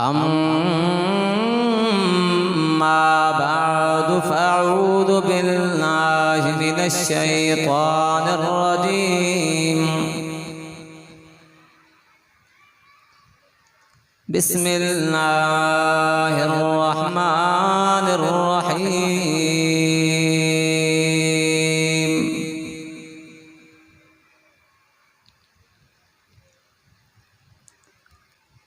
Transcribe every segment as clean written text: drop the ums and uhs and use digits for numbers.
अम्मा बअदु फ़अऊज़ु बिल्लाहि मिनश्शैतानिर्रजीम। बिस्मिल्लाहिर्रहमानिर्रहीम।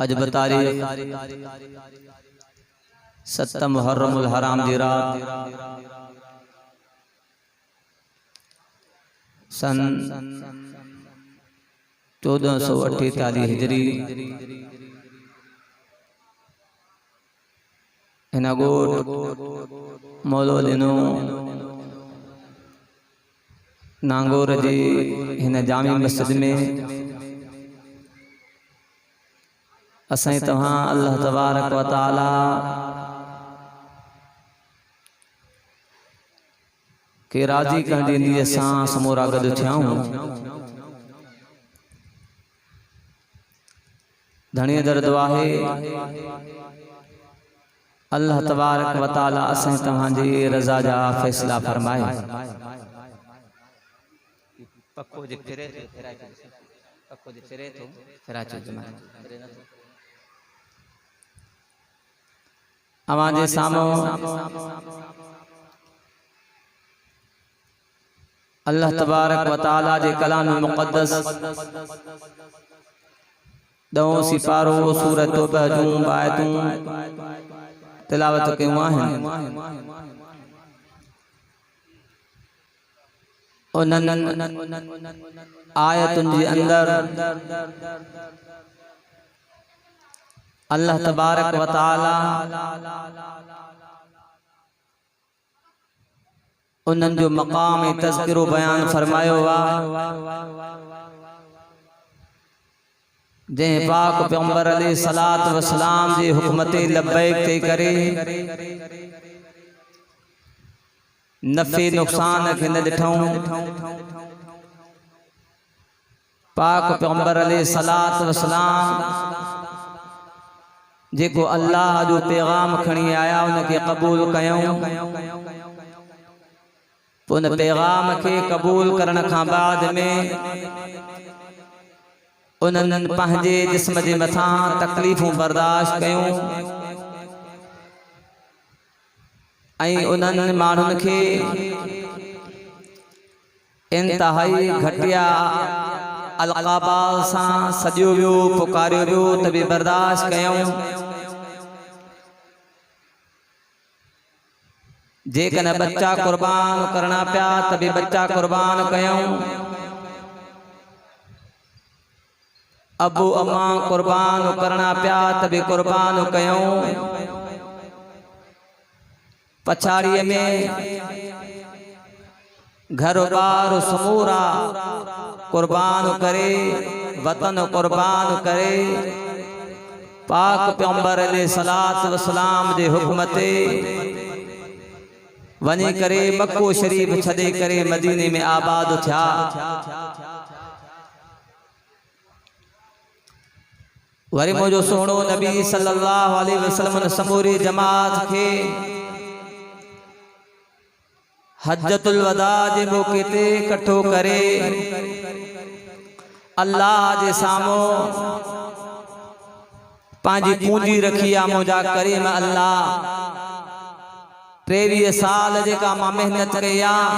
आज तारीख 7 मुहर्रमुल हराम दी रात सन 1448 हिजरी हिन गोट मौलूदिनो नांगोर जी हिन जामी मस्जिद में असां तव्हां अल्लाह तबारक व तआला के राजी करण जी नीयत सां समूरा गॾु थियाऊं। धणी दर्द आहे अल्लाह तबारक व तआला असां तव्हांजी रज़ा जा फ़ैसला फरमाए। पक्को जे फिरे तो फिराचो अवां जे साम्हूं अल्लाह तबारक व तआला जे कलाम मुक़द्दस दओं सिपारो सूरत बहजूं बायतूं तिलावत कयूं आहिनि। उन्हनि आयतुनि जे अंदरि अल्लाह तबारक व तआला उन्हनि जो मक़ाम ऐं तज़किरो बयान फरमायो आहे, जंहिं पाक पैगंबर अलैहिस्सलात व सलाम जे हुकमत लब्बैक ते करे नफ़े नुक़सान खे न ॾिठऊं। पाक पैगंबर अलैहिस्सलात व सलाम जेको अल्लाह जो पैगाम खणी आया उनके कबूल कयूं। उन पैगाम के कबूल करण खां बाद में उन्हनि पंहिंजे जिस्म जे मथां तकलीफ़ूं बर्दाश्त कयूं ऐं उन्हनि माण्हुनि खे इंतहाई घटिया अलक़ाबा सां सॼो वियो, पुकारियो वियो त बि बर्दाश्त कयूं। जेकॾहिं बच्चा कुर्बान करणा पिया त बि बच्चा कुर्बान कयूं। अबू अम्मा कुर्बान करणा पिया त बि कुर्बान कयूं। पछाड़ीअ में घर बार समूरा कुर्बान करे, वतन कुर्बान करे, पाक पैगंबर अलैहिस्सलातु वस्सलाम जे हुक्म ते वनी करे मक्को शरीफ छॾे करे मदीने में आबाद थिया। वरी मुझो सोहणो नबी सल्लल्लाहु अलैहि वसल्लम समूरी जमात के हज्जतुल वदा जे मौके ते इकट्ठो करे अल्लाह जे साम्हूं पंहिंजी पूंजी रखी आहे। मुंहिंजा करीम अल्लाह 23 साल जेका मां मेहनत कई आहे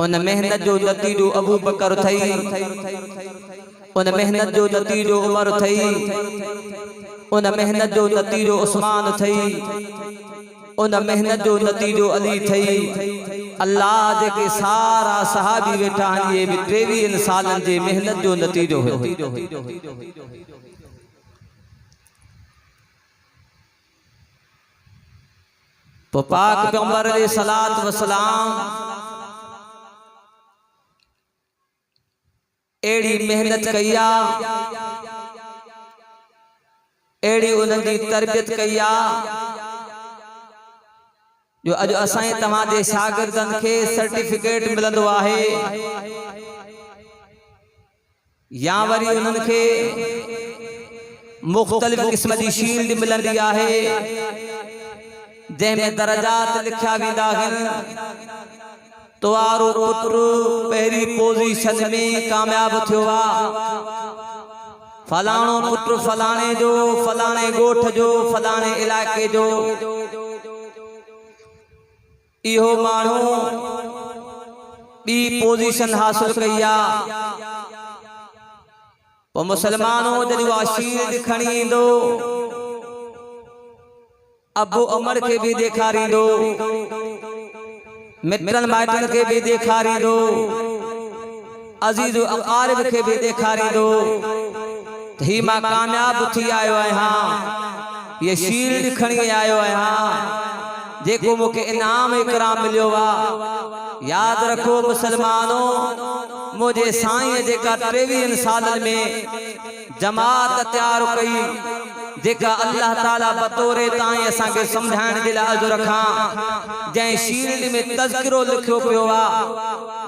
उन मेहनत जो नतीजो अबू बकर थई, उन मेहनत जो नतीजो उमर थई, उन मेहनत जो नतीजो उस्मान थई, उन मेहनत जो नतीजो अली थई। अल्लाह जेके सारा सहाबी वेठा आहिनि ये भी 23 सालन जे मेहनत जो नतीजो हो। तो पाक पैगंबर अलैहिस्सलातु वस्सलाम एड़ी मेहनत कई आहे, एड़ी उन्हनि जी तरबियत कई आहे जो अज असाई तव्हांजे शागिर्दनि खे सर्टिफिकेट मिलंदो आहे या वरी उन्हनि खे मुख्तलिफ किस्म जी शील्ड मिलंदी आहे जंहिंमें दर्जात लिखिया वेंदा आहिनि। तुवारो पुत्र पहिरीं पोजीशन में कामयाब थियो आहे, फलाणो पुत्र फलाणे जो, फलाणे गोठ जो, फलाणे इलाके जो। इहो माण्हू ॿी पोजीशन हासिल कई आहे। पोइ मुसलमानों जॾहिं उहा शील्ड खणी ईंदो अबू उमर के भी ॾेखारींदो, मित्रनि माइटनि खे बि ॾेखारींदो, अज़ीज़ अक़ारिब खे बि ॾेखारींदो त ही मां कामयाब थी आयो आहियां, ये शील्ड खणी आयो आहियां जेको मूंखे इनाम इकराम मिलियो आहे। यादि रखो मुसलमानों, मुंहिंजे साईं जेका 23 सालनि में जमात तैयार कई, जेका अल्लाह ताला बतौरे ताईं असांखे समझाइण जे लाइ अजुर खां जंहिं शील्ड में तज़किरो लिखियो पियो आहे।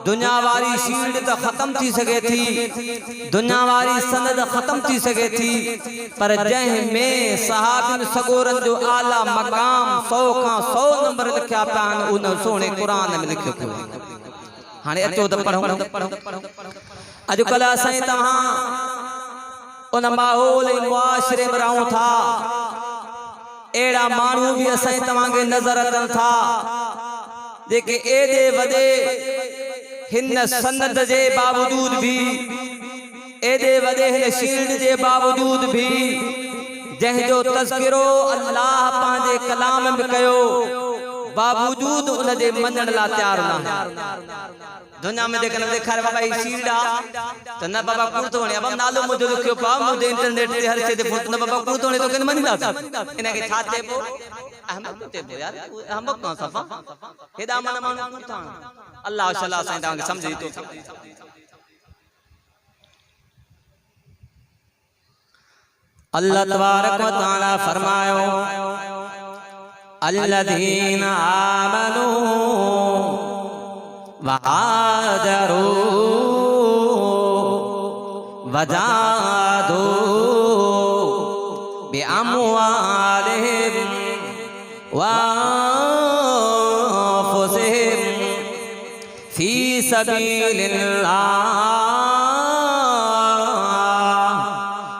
दुनिया वारी शील्ड तो खत्म थी सके थी, दुनिया वारी सनद खत्म थी सके थी, पर जंहिंमें सहाबिन सगोरन जो आला मकाम 100 खां 100 नंबर लिखिया पिया आहिनि उन सोने कुरान में लिखियो पियो आहे। हाणे अचो त पढ़ूं। अॼुकल्ह असां तव्हां उन माहौल मुआशरे में रहूं था, एड़ा मानू भी असां तव्हांखे नज़र अचनि था जेके एॾे वॾे हिन सनद जे बावजूद भी, एॾे वॾे हिन शील्ड जे बावजूद भी जंहिंजो तज़किरो अल्लाह पंहिंजे कलाम में कयो, बावजूद उन जे मञण लाइ तैयार न। दुनिया में देखारे बाबा ही शील्ड तो न बाबा कुर्तो ने अब नालो मुझे लिखियो पा मुझे इंटरनेट ते हर शे ते फोटो न बाबा कुर्तो ने तो केन मनीदा इने के छाते पो अहमद ते पो यार अहमद का सफा हेदा मन मन कुर्ता अल्लाह शल्लाह साईं तां समझी तो। अल्लाह तबारक व तआला फरमायो अल्लज़ीना आमनू वहाजरू वजादू अमवालिहिम व अनफुसिहिम फी सबीलिल्लाह।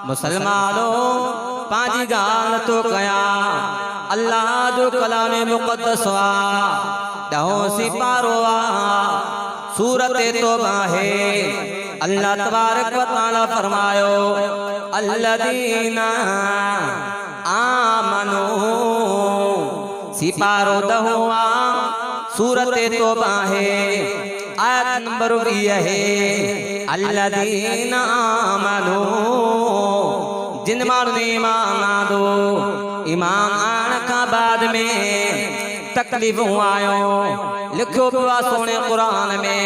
मुसलमानों पांजी गाल तो कया अल्लाह जो कलाम मुक़द्दस वा ॾहों सिपारो वा सूरत तौबा है। अल्लाह तबारक व तआला फरमायो अल्लज़ीना आमनू सिपारो ॾहों वा सूरत तौबा है आयत नंबर 20 है। अल्लज़ीना आमनू जिन माण्हुनि ने ईमान आंदो ईमान आने का बाद में तकलीफ़ूं आयो लिखो पियो सोने कुरान में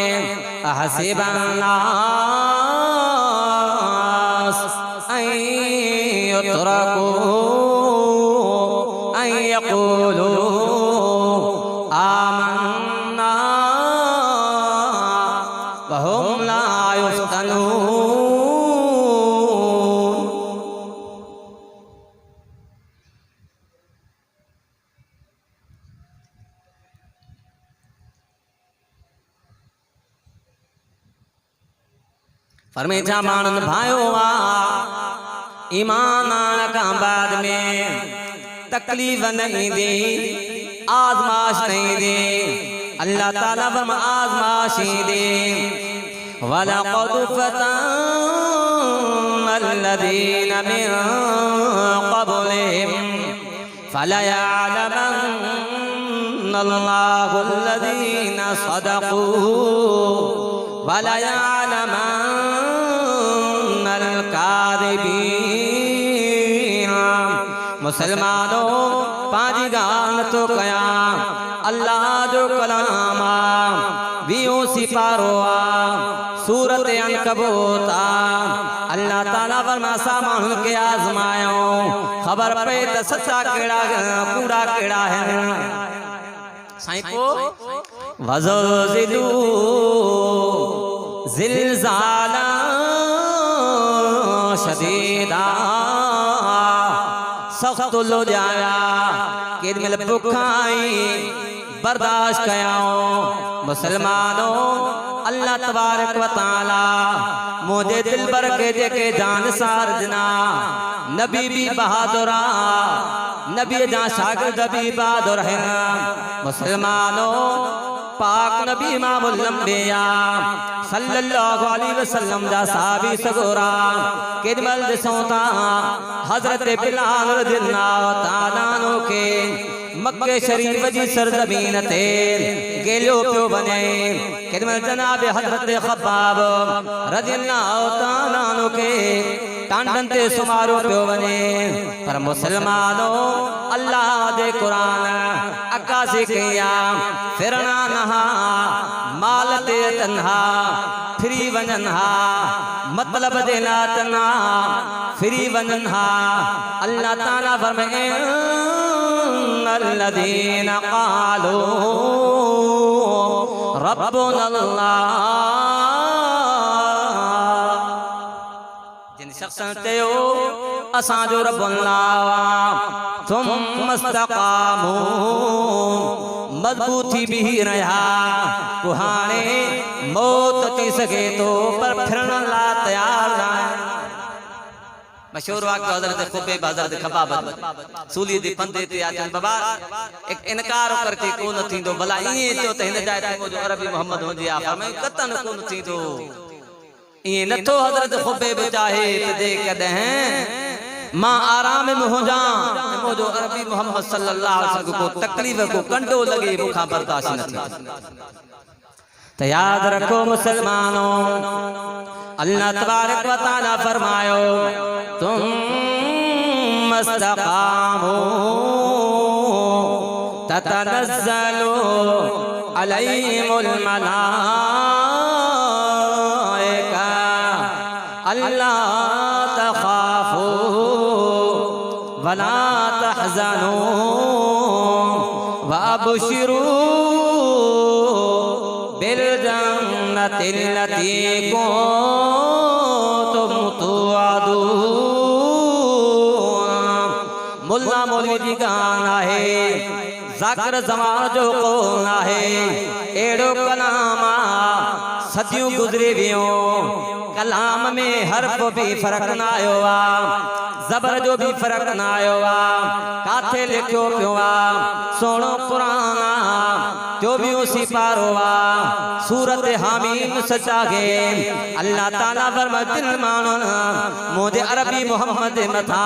अहसिबन्नास अन युतरकू अन यक़ूलू आमन्ना वहुम ला युफ्तनून। फरमे जा मानन भायो वा ईमान आने का बाद में तकलीफ नहीं दे आजमाश नहीं दे अल्लाह ताला बम आजमाशी दे। वलक़द फतन्नल्लज़ीना मिन क़ब्लिहिम फलयअलमन्नल्लाहु अल्लज़ीना सदक़ू वलयअलमन्नल काज़िबीन। मुसलमानों पांजी गाल तो कया अल्लाह जो कलामा वियो सिपारो सूरत अनकबूत अल्लाह ताला फरमासा माण्हुनि खे आज़मायो ख़बर पए त सच्चा कहिड़ा कूड़ा कहिड़ा आहिनि। साईं को वज़लज़िलू ज़िलज़ाला शदीदा सख्त लोॼाया केॾीमहिल बुख आई बर्दाश्त कयाऊं। मुसलमानों अल्लाह तबारक व तआला मुझे दिल भर के जेके जानसार जना नबी भी बहादुरा नबी जा शागिर्द भी बहादुर है। मुसलमानों पाक नबी इमामुल अंबिया सल्लल्लाहु अलैहि वसल्लम जा साहबी सगोरा केॾीमहिल ॾिसूं था हज़रत बिलाल रज़ियल्लाहु तआला अन्हु के मक्के शरीफ जी सरजमीन ते गेलियो पियो वञे। केॾीमहिल जनाब हज़रत ख़ब्बाब रज़ियल्लाहु तआला अन्हु के टांडन ते सुमारो पियो वञे। पर मुसलमानों अल्लाह दे कुरान अक्कासी कया फिरना नहा माल ते तन्हा फिरी वञन हा मतलब दे ना तना फिरी वञन हा। अल्लाह ताला फरमाए अल्लज़ीना क़ालू रब्बुनल्लाह जिन शख्सन चयो असांजो रब्बुल्लाह थुम्मा इस्तक़ामू मज़बूत थी बीही रहा को हाणे मौत अची सके तो पर फिरण ला तैयार न आहे। मशहूर वाक़ियो हज़रत ख़ुबैब हज़रत ख़ब्बाब सूली दे फंदे ते अचन बाबा एक इनकार करके कोन थींदो भला इए चो त हिन जाय ते मुंहिंजो अरबी मोहम्मद हुजे आ फरमायो कतन कोन थींदो इए नथो हज़रत ख़ुबैब चाहे त जे कदहिं मां आराम में हो जा मुंहिंजो अरबी मोहम्मद सल्लल्लाहु अलैहि वसल्लम को तकलीफ़ को कंडो लगे मूंखां बर्दाश्त न थी। तो याद रखो मुसलमानों अल्लाह तबारक व तआला फरमायो तुम इस्तक़ामू ततनज़्ज़लु अलैहिमुल मलाइका अल्ला तख़ाफू वला तहज़नू वअबशिरू बिलजन्नतिल्लती कुन्तुम तुअदून। बुज़दिगान आहे ज़ाकिर ज़मान जो कौन आहे एड़ो कलाम सदियों गुज़री वियो कलाम में हर्फ भी फर्क ना आयो आ ज़बर जो भी फर्क ना आयो आ काथे लिखियो पियो आ सोनो कुरान जो भी उसी पारो आ सूरत हामीम सचागे अल्लाह ताला फरमा दिल मानो मुझे अरबी मोहम्मद मथा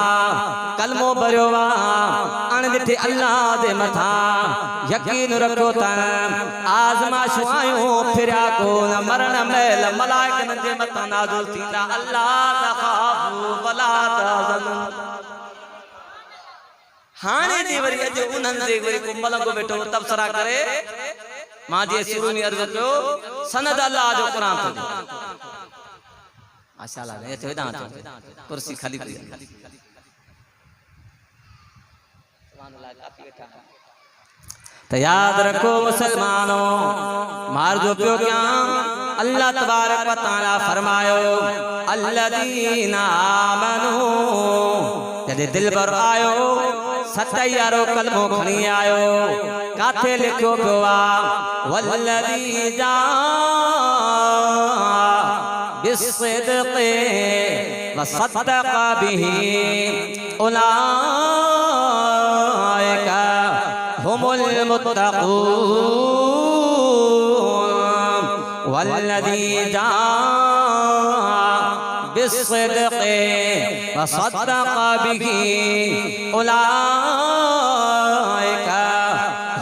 कलमो भरियो आ अण दिठे अल्लाह दे मथा यकीन रखो तन आज़माइशूं आयूं फिरिया कोन मरण महिल मलाइकनि जे मथां नाज़िल थींदा अल्लाह तख़ाफ़ू वला तहज़नू हाणे जे वरी अॼु उन्हनि जे वरी को मलंगो वेठो तबसरा करे मां जे शुरू में अर्ज़ कयो सनद अल्लाह जो क़ुरान थो माशाअल्लाह ने चयो दा कुर्सी खाली पई सुभान अल्लाह काफी वेठा तो याद रखो मुसलमानों मार जो पियो क्या अल्लाह तबारक व तआला फरमायो अल्लज़ीना आमनू जदे दिल पर आयो सच्चाई यारो कलमो खणी आयो काथे लिखो पियो आ वल्लज़ी जा बिस्सिद्क़ि व सद्दक़ बिही उलाइका हुमुल मुत्तक़ून वल्लज़ी जा बिस्सिद्क़ि व सद्दक़ बिही उलाइका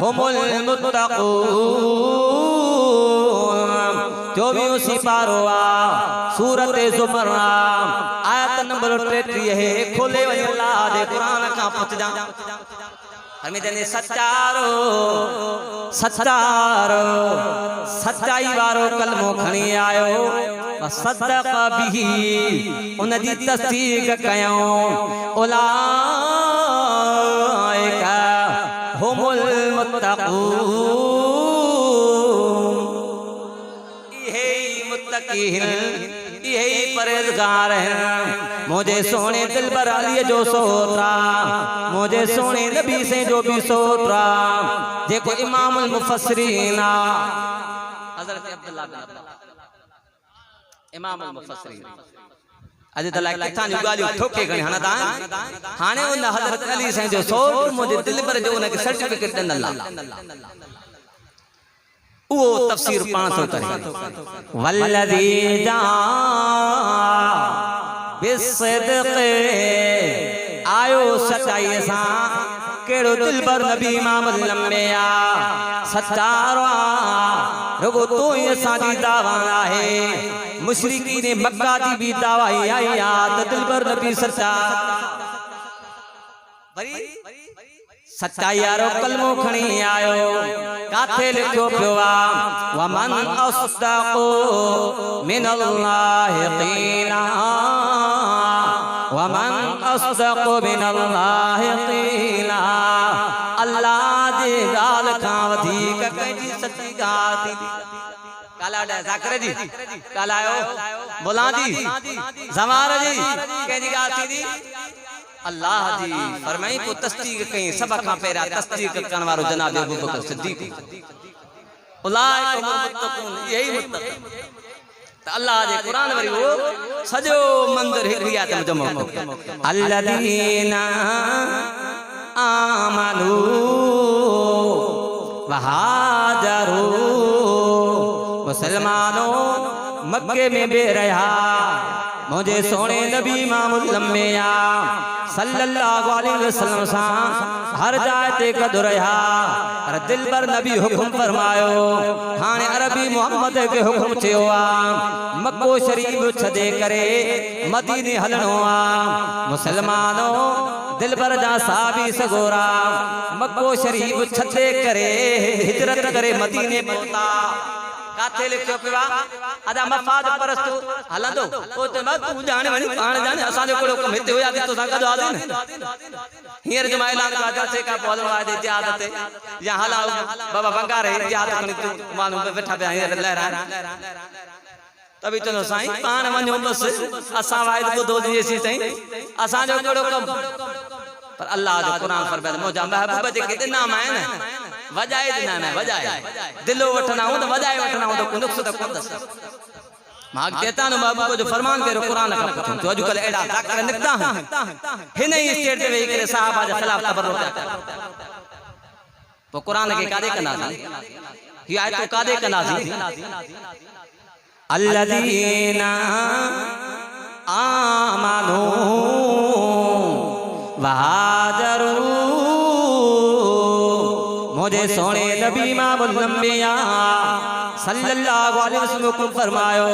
हुमुल मुत्तक़ून जो भी उसी पारो आ सूरत ज़ुमर आयत नंबर 33 है खोले वही अल्लाह दे कुरान का पुछ जा हमें जने सच्चारो सच्चारो सच्चाई वारो कलमो खणी आयो व सद्दक़ बिही उन जी तस्दीक कयो उलाइका हुमुल मुत्तक़ून इहे मुत्तक़ीन इहे परहेज़गार हैं मुझे सोने दिल पर अली जो सोतरा मुझे सोने नबी से जो भी सोतरा जेको इमामुल मुफस्सिरीन हज़रत अब्दुल्लाह बिन इमामुल मुफस्सिरीन अज त लाइक किथां जी गालियूं ठोके गणी हणदा हाणे उन हज़रत अली से जो सोत मुझे दिल पर जो उनके सर्टिफिकेट ॾिनल वो तफसीर पाण थो करे वल्लज़ी जा बिस्सिद्क़ि आयो सच्चाई सां केड़ो दिल पर नबी इमामुल अंबिया सच्चारो रुगो तो ही असांजी दावा आहे मुशरिकीन मक्का जी भी दावा आई आ त दिल पर नबी सच्चा वरी सच्चाई यारो कलमो खणी आयो काथे लिखो पियो आ वमन अस्दक़ु मिनल्लाहि क़ीला वमन अस्दक़ु मिनल्लाहि क़ीला अल्लाह जी गाल खां वधीक कंहिंजी सच्ची ॻाल्हि थींदी काला ज़ाकिर जी कालायो बोला जी ज़मार जी कंहिंजी ॻाल्हि थींदी अल्लाह जी फरमाई को तस्दीक कई सब खां पहिरा तस्दीक करण वारो जनाब अबू बकर सिद्दीक़ उलाइका मुत्तक़ून यही मुत्तक़ीन त अल्लाह जे कुरान वरी वो सजो मंदिर हिकु आयत में जमो अल्लज़ीना आमनू व हाजरू मुसलमानों मक्के में बे रहा मुझे सोने नबी इमामुल अंबिया सल्लल्लाहु अलैहि वसल्लम सा हर जाए ते कद रहा पर दिल पर नबी हुक्म फरमायो हाने अरबी मोहम्मद के हुक्म थियो आ मक्को शरीफ छदे करे मदीने हलणो आ मुसलमानों दिल पर जा साबी सगोरा मक्को शरीफ छदे करे हिजरत करे मदीने पहुंचा काथे लिखियो पियो आदा मफाद परस्तु हलंदो ओ त तू जाने वणी पाण जाने असा जो कोड़ो कम हिते होया तो सा गद आदे न हियर जमा ऐलान का जलसे का बोल वादे जियादत या हला बाबा बंगारे जियादत कनी तू मानू बैठा पे हियर लहरा तभी तो साईं पाण वणो बस असा वायद को दो जी सी साईं असा जो कोड़ो कम पर अल्लाह जो कुरान फरमाए मौजा महबूब जे के नाम है न वजाए दिन में वजाए दिलो वठना हो तो वजाए वठना हो तो नुक्स तो कोन दस मां कहता न महबूब जो फरमान करो कुरान का पुछो तो अजकल एड़ा जाकर निकता है हिन ही स्टेट पे वेही करे साहबा जे खिलाफ तबर्रुक तो कुरान के कादे कनाजी ये आयत तो कादे कनाजी अल्लज़ीना आमनू वहाजरू मुझे सोने नबी मामुल अंबिया सल्लल्लाहु अलैहि वसल्लम को फरमायो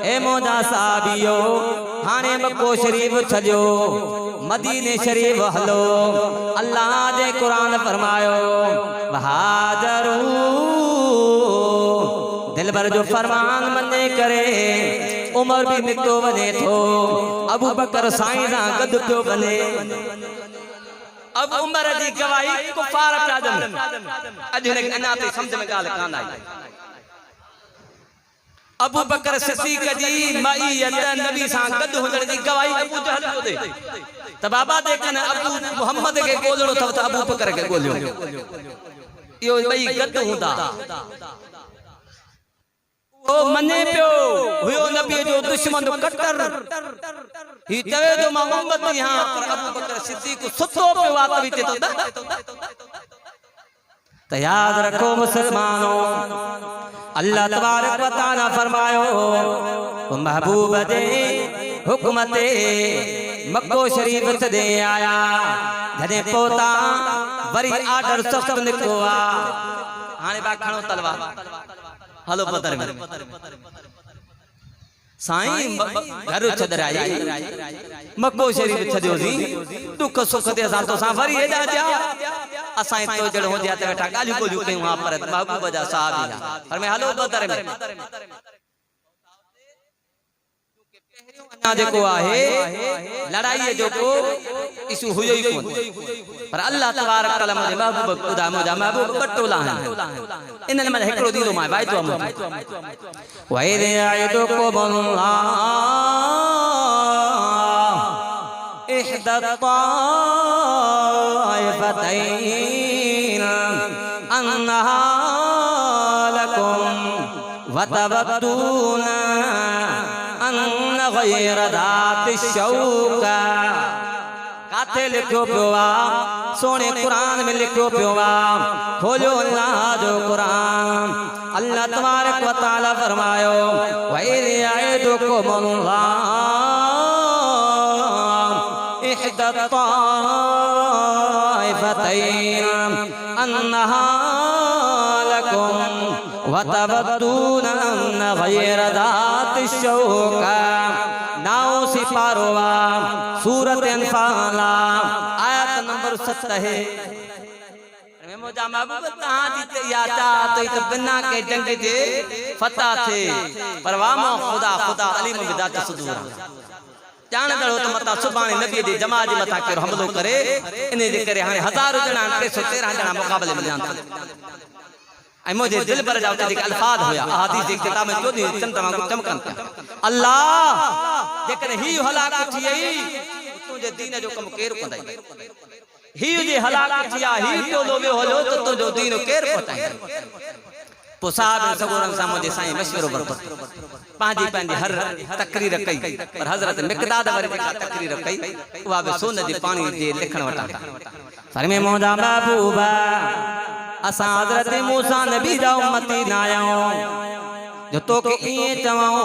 ए मौजा साहबियो हाने मक्को शरीफ छजो मदीने शरीफ हलो अल्लाह जे कुरान फरमायो वहाजरू दिल भर जो फरमान मने करे उमर भी निकतो बने थो अबू बकर साईं सा गद पियो बने अब उमर जी गवाही कुफार प्रादम अज ने अना ते समझ में गाल कान आई अबू बकर सिद्दीक जी मईयत नबी सा गद हुजण जी गवाही अबू जहल को दे त बाबा देखन अबू मोहम्मद के गोलणो थव त अबू बकर के गोलियो यो बई गद हुंदा ओ मने पियो हुयो नबी जो दुश्मन कट्टर ही तवे जो मोहम्मद यहां पर अबू बकर सिद्दीक सुतो पे बात बीते तो याद रखो मुसलमानों अल्लाह तबारक व तआला फरमायो महबूब दे हुकमते मक्को शरीफ दे आया जने पोता वरी आर्डर सख्त निको आ हाने बा खणो तलवार हलो पतर में साईं घर छदराई मक्को शरीफ छदियो सी दुख सुख दे असां तो सा वरी हेदा जा असां तो जड़ हो जा ते बैठा गाली गोलियो कयूं हां पर महबूब जा साहब पर मैं हलो पतर में ना देखो आहे लड़ाई जो को इसु हुयो ही कोन पर अल्लाह तबारक तआला मुझे महबूब खुदा मुझा महबूब बटोला है इनन में एकड़ो दीदो माय भाई तो हम वैदे आयतो को बल्ला इहदा ताइफतैन अन्नहा लकुम वतबतूना अन्न गैर दाति शौका काथे लिखो पियोवा सोने कुरान में लिखो पियोवा खोलो अल्लाह जो कुरान अल्लाह तबारक व तआला फरमायो वैदे आयतुकुमुल्लाह इहदा ताइफतैन अन्नहा लकुम वतबतून अन्न गैर दाति शौका नाओ सिपारोवा सूरत अनफाल आयत नंबर 7 है मैं मौजा महबूब कहां जीते याता तो इत बिना के जंग जे फतह थे परवामा खुदा खुदा अलीम बिदात सुदूर जान दड़ो त मता सुबानी नबी जी जमा जी मथा के हमलो करे इने जे करे हाने हजारों जना 313 जना मुकाबले में जान आई मुझे दिल पर जावते जे अल्फाज होया अहादीस जे किताब में जो चंद्रमा को चमकन अल्लाह जेकर ही हलाकत थियई तुझे दीन जो कम केर कंदाई ही जे हलाकत थिया ही तो लोबे होलो तो तुझो दीन केर पताई पोसाब सगोरन सा मुझे साईं मशवरो बरकत पांजी पांजी हर तकरीर कई पर हजरत मिकदाद वरी का तकरीर कई वा बे सोन जी पानी जे लिखण वटा फरमे मौजा महबूबा असा हजरत मूसा नबी जा उम्मती ना आयो जो तो के ई चवाओ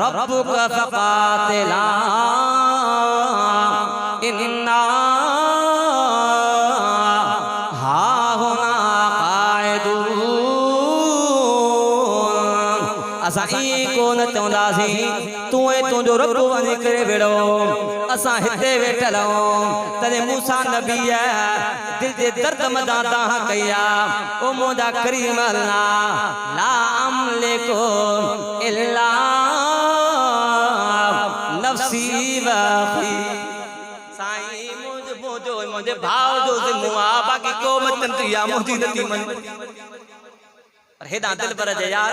रब्बुक फकातिला इन्ना हाहुना कायदून असा ई कोन चवंदासी तू तुझो रब वञी करे वेड़ो असा हिते वेठलो तने मूसा नबी दिल जे दर्द मदादा कया ओ मोदा करीम अल्लाह ला अमलिकु इल्ला नफ्सी वफी साईं मुझे भाव जो से मुआ बाकी को मत या मुझी नती मन पर हेदा दिल पर जे यार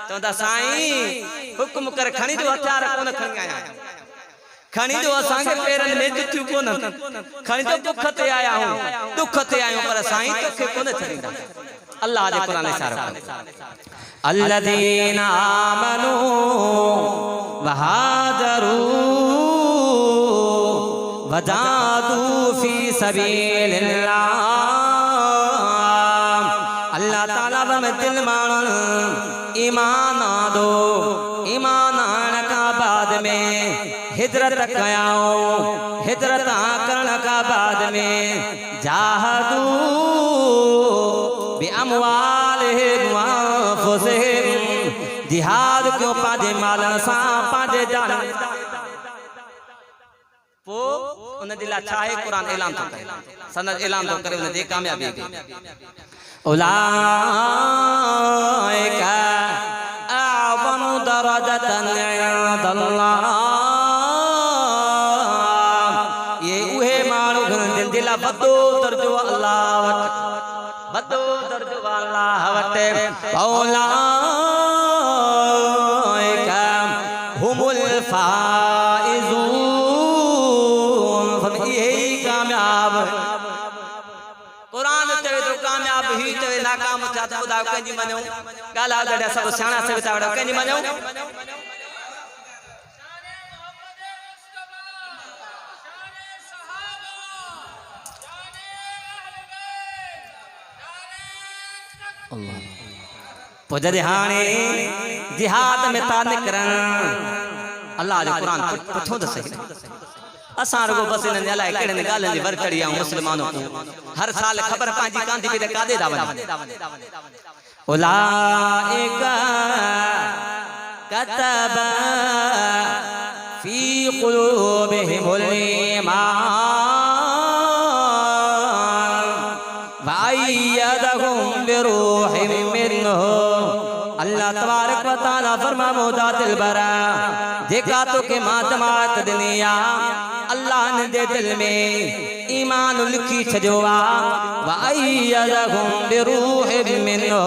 चवंदा साईं हुक्म कर खणी जो हथियार कोन खणी आया खणी जो असांखे पेरनि में जुतियूं कोन खणी जो दुख ते आया हूं दुख ते आयो पर साईं तोखे कोन छॾींदा अल्लाह जे क़ुरान इशारो अल्लज़ीना आमनू वहाजरू वजादू फी सबीलिल्लाह अल्लाह ताला में दिल मानन ईमान दो ईमान आने का बाद में हिजरत कयाओ हिजरत करण का बाद में जाहदू बिअमवालिहिम व अनफुसिहिम जिहाद क्यों पाजे मालन सा पाजे जान पो उन दिला चाहे कुरान ऐलान तो करे सनद ऐलान तो करे उन दे कामयाबी उलाइका अअज़मु दरजतन इंदल्लाह ये उहे माण्हू दिला वॾो दर्जो अल्लाह वटि वॾो दर्जो अल्लाह वटि उलाइका हुमुल फाइज़ून यही कामयाब कुरान चवे तो कामयाब ही चवे नाकाम था तो खुदा कंजी मनो गाला गडा सब सियाणा से बता कंजी मनो अल्लाह पोजदे हाने जिहाद में ता निकरन अल्लाह जो कुरान पुछो दसे असां रुगो बस इन अलाए केड़े गालन जी वरकड़ी आ मुसलमानों को हर साल खबर पांजी कांदी पे कादे दावन उलाइका कतब फी कुलूबिहिमुल ईमान व अय्यदहुम बिरूहिम मिन्हु अल्लाह तबारक व तआला फरमा मोदा दिल बरा जेका तो के मातमात दुनिया अल्लाह ने दे दिल में ईमान लिखी छजोआ व अय्यदहुम बिरूहिम मिन्हु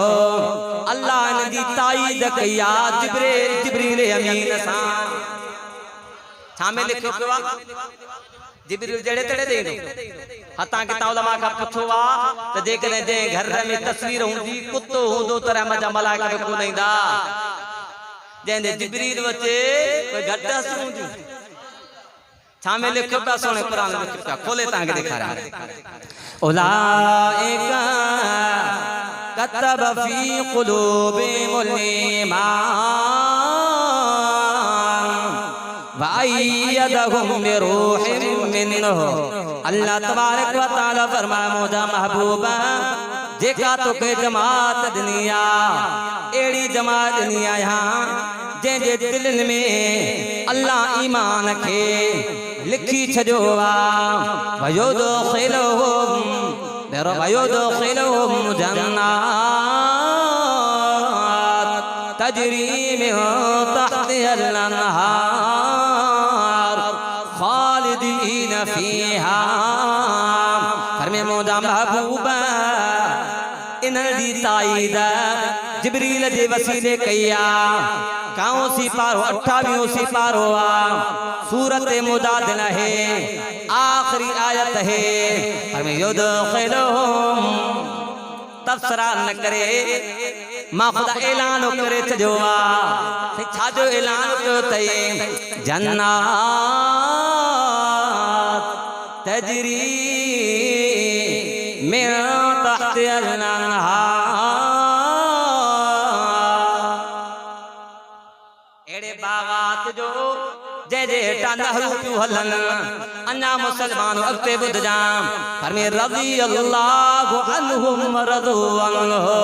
अल्लाह ने दी ताईद कया जिब्रील अमीन सा छामे लिखो कवा जिब्रील जड़े तड़े दे हता के उलमा का पुछवा त जेकने जे घर में तस्वीर हुंदी कुत्तो हुंदो तरह मजा मलाइका को नहींदा जेंदे जिब्रील वचे कोई घटा सुंदी छामे लिखो का सुने कुरान लिखो का खोले तांगे दिखारा उलाइका कतब फी कुलूबिहिमुल ईमान व अय्यदहुम बिरूहिम मिन्हु अल्लाह तबारक व तआला फरमाए मोदा महबूबा जेका तो के जमात दुनिया एड़ी जमात दुनिया यहां जे जे दिल में अल्लाह ईमान के लिखी छजोवा वयुदखिलुहुम जन्नात तजरी मिन तहतिहा अल-अनहार खालिदीन फीहा फरमे मोदा महबूबा इन दी ताईद जिब्रील जे वसीले कया काओ सी पारो 28 सी पारो आ सूरत मुजादिल है आखिरी आयत है फरमे युदखिलुहुम तफसरा न करे मां खुदा ऐलान करे छजोआ छाजो ऐलान कयो तई जन्नात तजरी मिन तहतिहा अल-अनहार एड़े बागात जो जे जे टा नहरू पियो हलन अन्ना मुसलमान अगते बुध जाम फरमे रज़ी अल्लाहु अन्हुम रज़ू अन्हु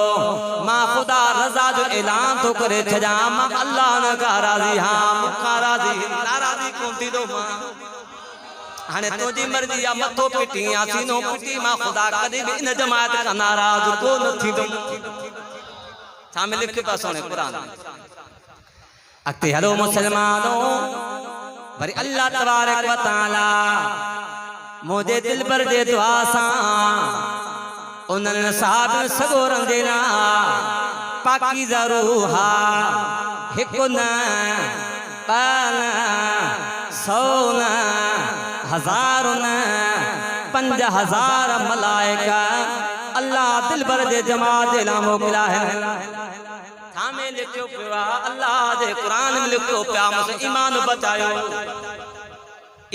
मां खुदा रज़ा जो ऐलान तो करे छजा मां अल्लाह न का राज़ी हां मुखा राज़ी नाराज़ी कोन थी दो मां हाने तोजी मर्जी या मथो पिटी या सीनो पिटी मां खुदा कदी भी इन जमात का नाराज कोन थी दो सामने लिख के पास होने कुरान अगते हलो मुसलमानों वरी अल्लाह तबारक व तआला मोदे दिल पर दे दुआ सा उनन साहब सगोरन देना पाकीज़ा रूहा हिकु न पान सौना हज़ार न 5000 मलाइका अल्लाह दिलबर जे जमात जे लाइ मोकिलिया है। थामे लिखियो पियो आहे अल्लाह जे क़ुरान में लिखियो पिया मुझे ईमान बचायो,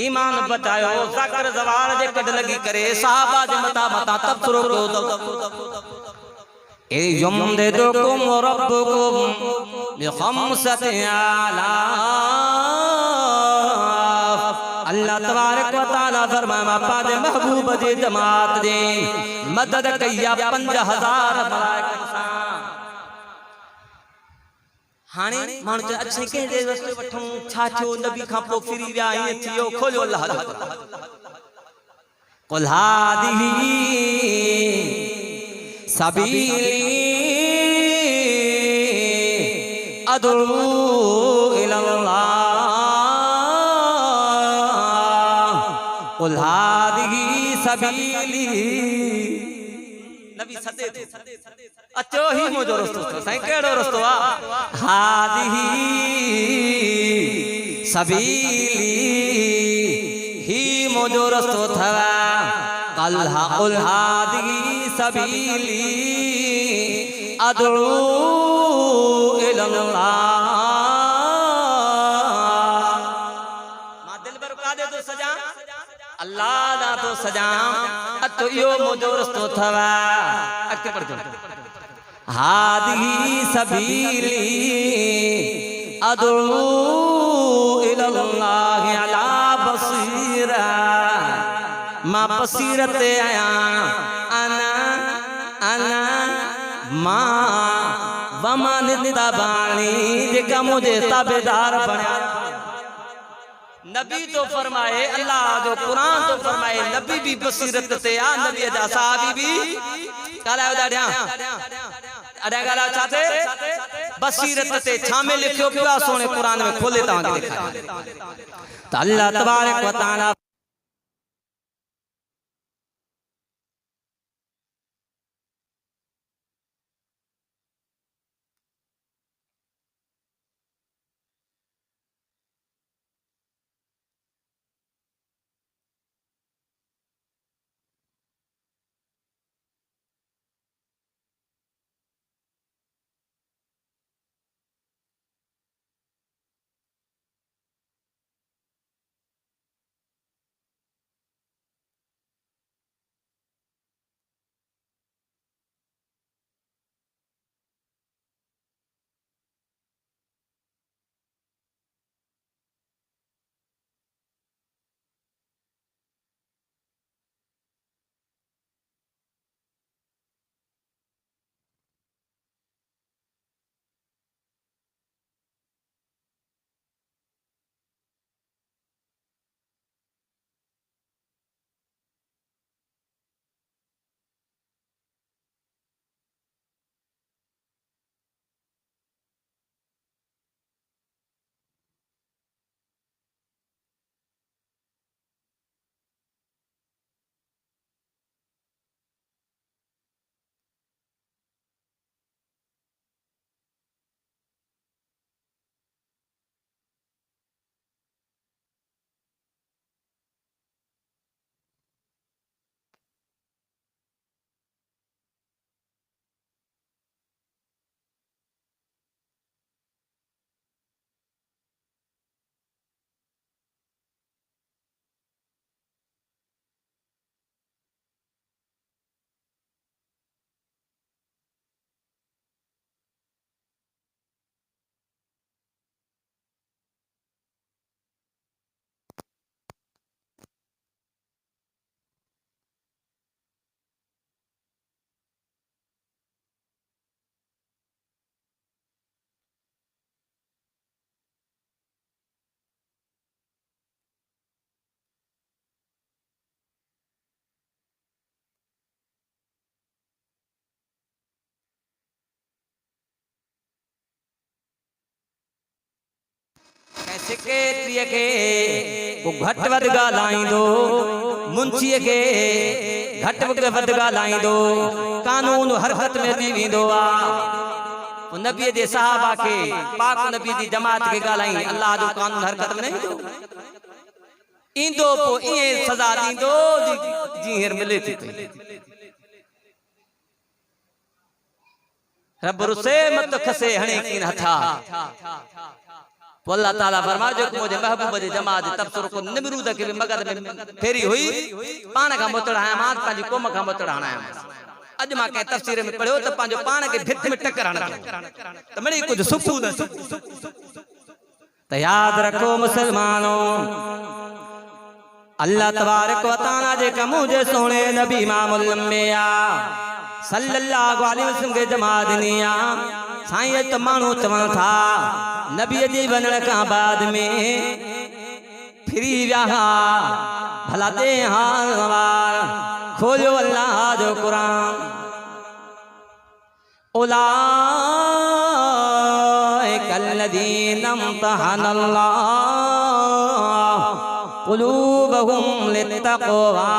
ईमान बचायो। ज़कर ज़वार जे कढ लगी करे सहाबा जे मता मता तबसरो कयो ए युमदिदुकुम रब्बुकुम बिखमसति आलाफ। अल्लाह तबारक व तआला फरमाया पादे महबूब जे जमात जे मदद कया 5000 मलाइका सां। हाणे माण्हू चए अच्छा कंहिं रस्ते वठूं छा थियो नबी खां पोइ फिरी विया ईअं थियो। खोलियो अल्लाह जो कुल हादिही सबीली अदऊ इलल्लाह कुल हादिही सबीली। नबी सदे अचो ही मुझो रस्तो थियो साईं कहिड़ो रस्तो आहे हादिही सबीली ही मुझो रस्तो थव कल्हा कुल हादिही सबीली अदऊ इलल्लाह। मां दिल पर कादे तो सजा अल्लाह दा तो सजा अचो यो मुझो रस्तो थव। अॻिते पढ़जो हादिही सबीली अदऊ इलल्लाह अला बसीरा मां बसीरत आया अना अना मां वमन तबानी जेका मुझे ताबेदार बना। नबी तो फरमाए अल्लाह जो कुरान तो फरमाए नबी भी बसीरत ते आ नबी जा सहाबी भी काला दाढ़िया अड़ा गाला चाहते बसीरत ते छामे लिखियो पिया सोने कुरान में खोले तव्हांखे ॾेखारियां त अल्लाह तबारक व तआला सेक्रेटरी के वो घट वध ॻाल्हाईंदो मुंशीअ के घट वध ॻाल्हाईंदो कानून हरकत में अची वेंदो आहे। नबी दे सहाबा के पाक नबी दी जमात के गालाई अल्लाह जो कानून हरकत में नहीं दो इंदो पो ये सजा दींदो जी हेर मिले थी रब रुसे मत खसे हणे कीन हथा तो अल्लाह ताला फरमा जो मुझे महबूब जे जमात तफसर को निमरूद के मगद में फेरी हुई पान का मोतड़ा है मात पाजी कोम का मोतड़ा है अज मां के तफसीर में पढ़ो तो पांजो पान के भित में टकराना तो मड़ी कुछ सुकून तो याद रखो मुसलमानों अल्लाह तबारक व तआला जे कमु जे सोने नबी इमामुल अंबिया सल्लल्लाहु अलैहि वसल्लम के जमात निया साईं त मानू चवण था नबी जी वञण का बाद में फिरी विया भला दे हाल खोलियो अल्लाह जो कुरान उलाइकल लज़ीना इम्तहनल्लाहु क़ुलूबहुम लित्तक़वा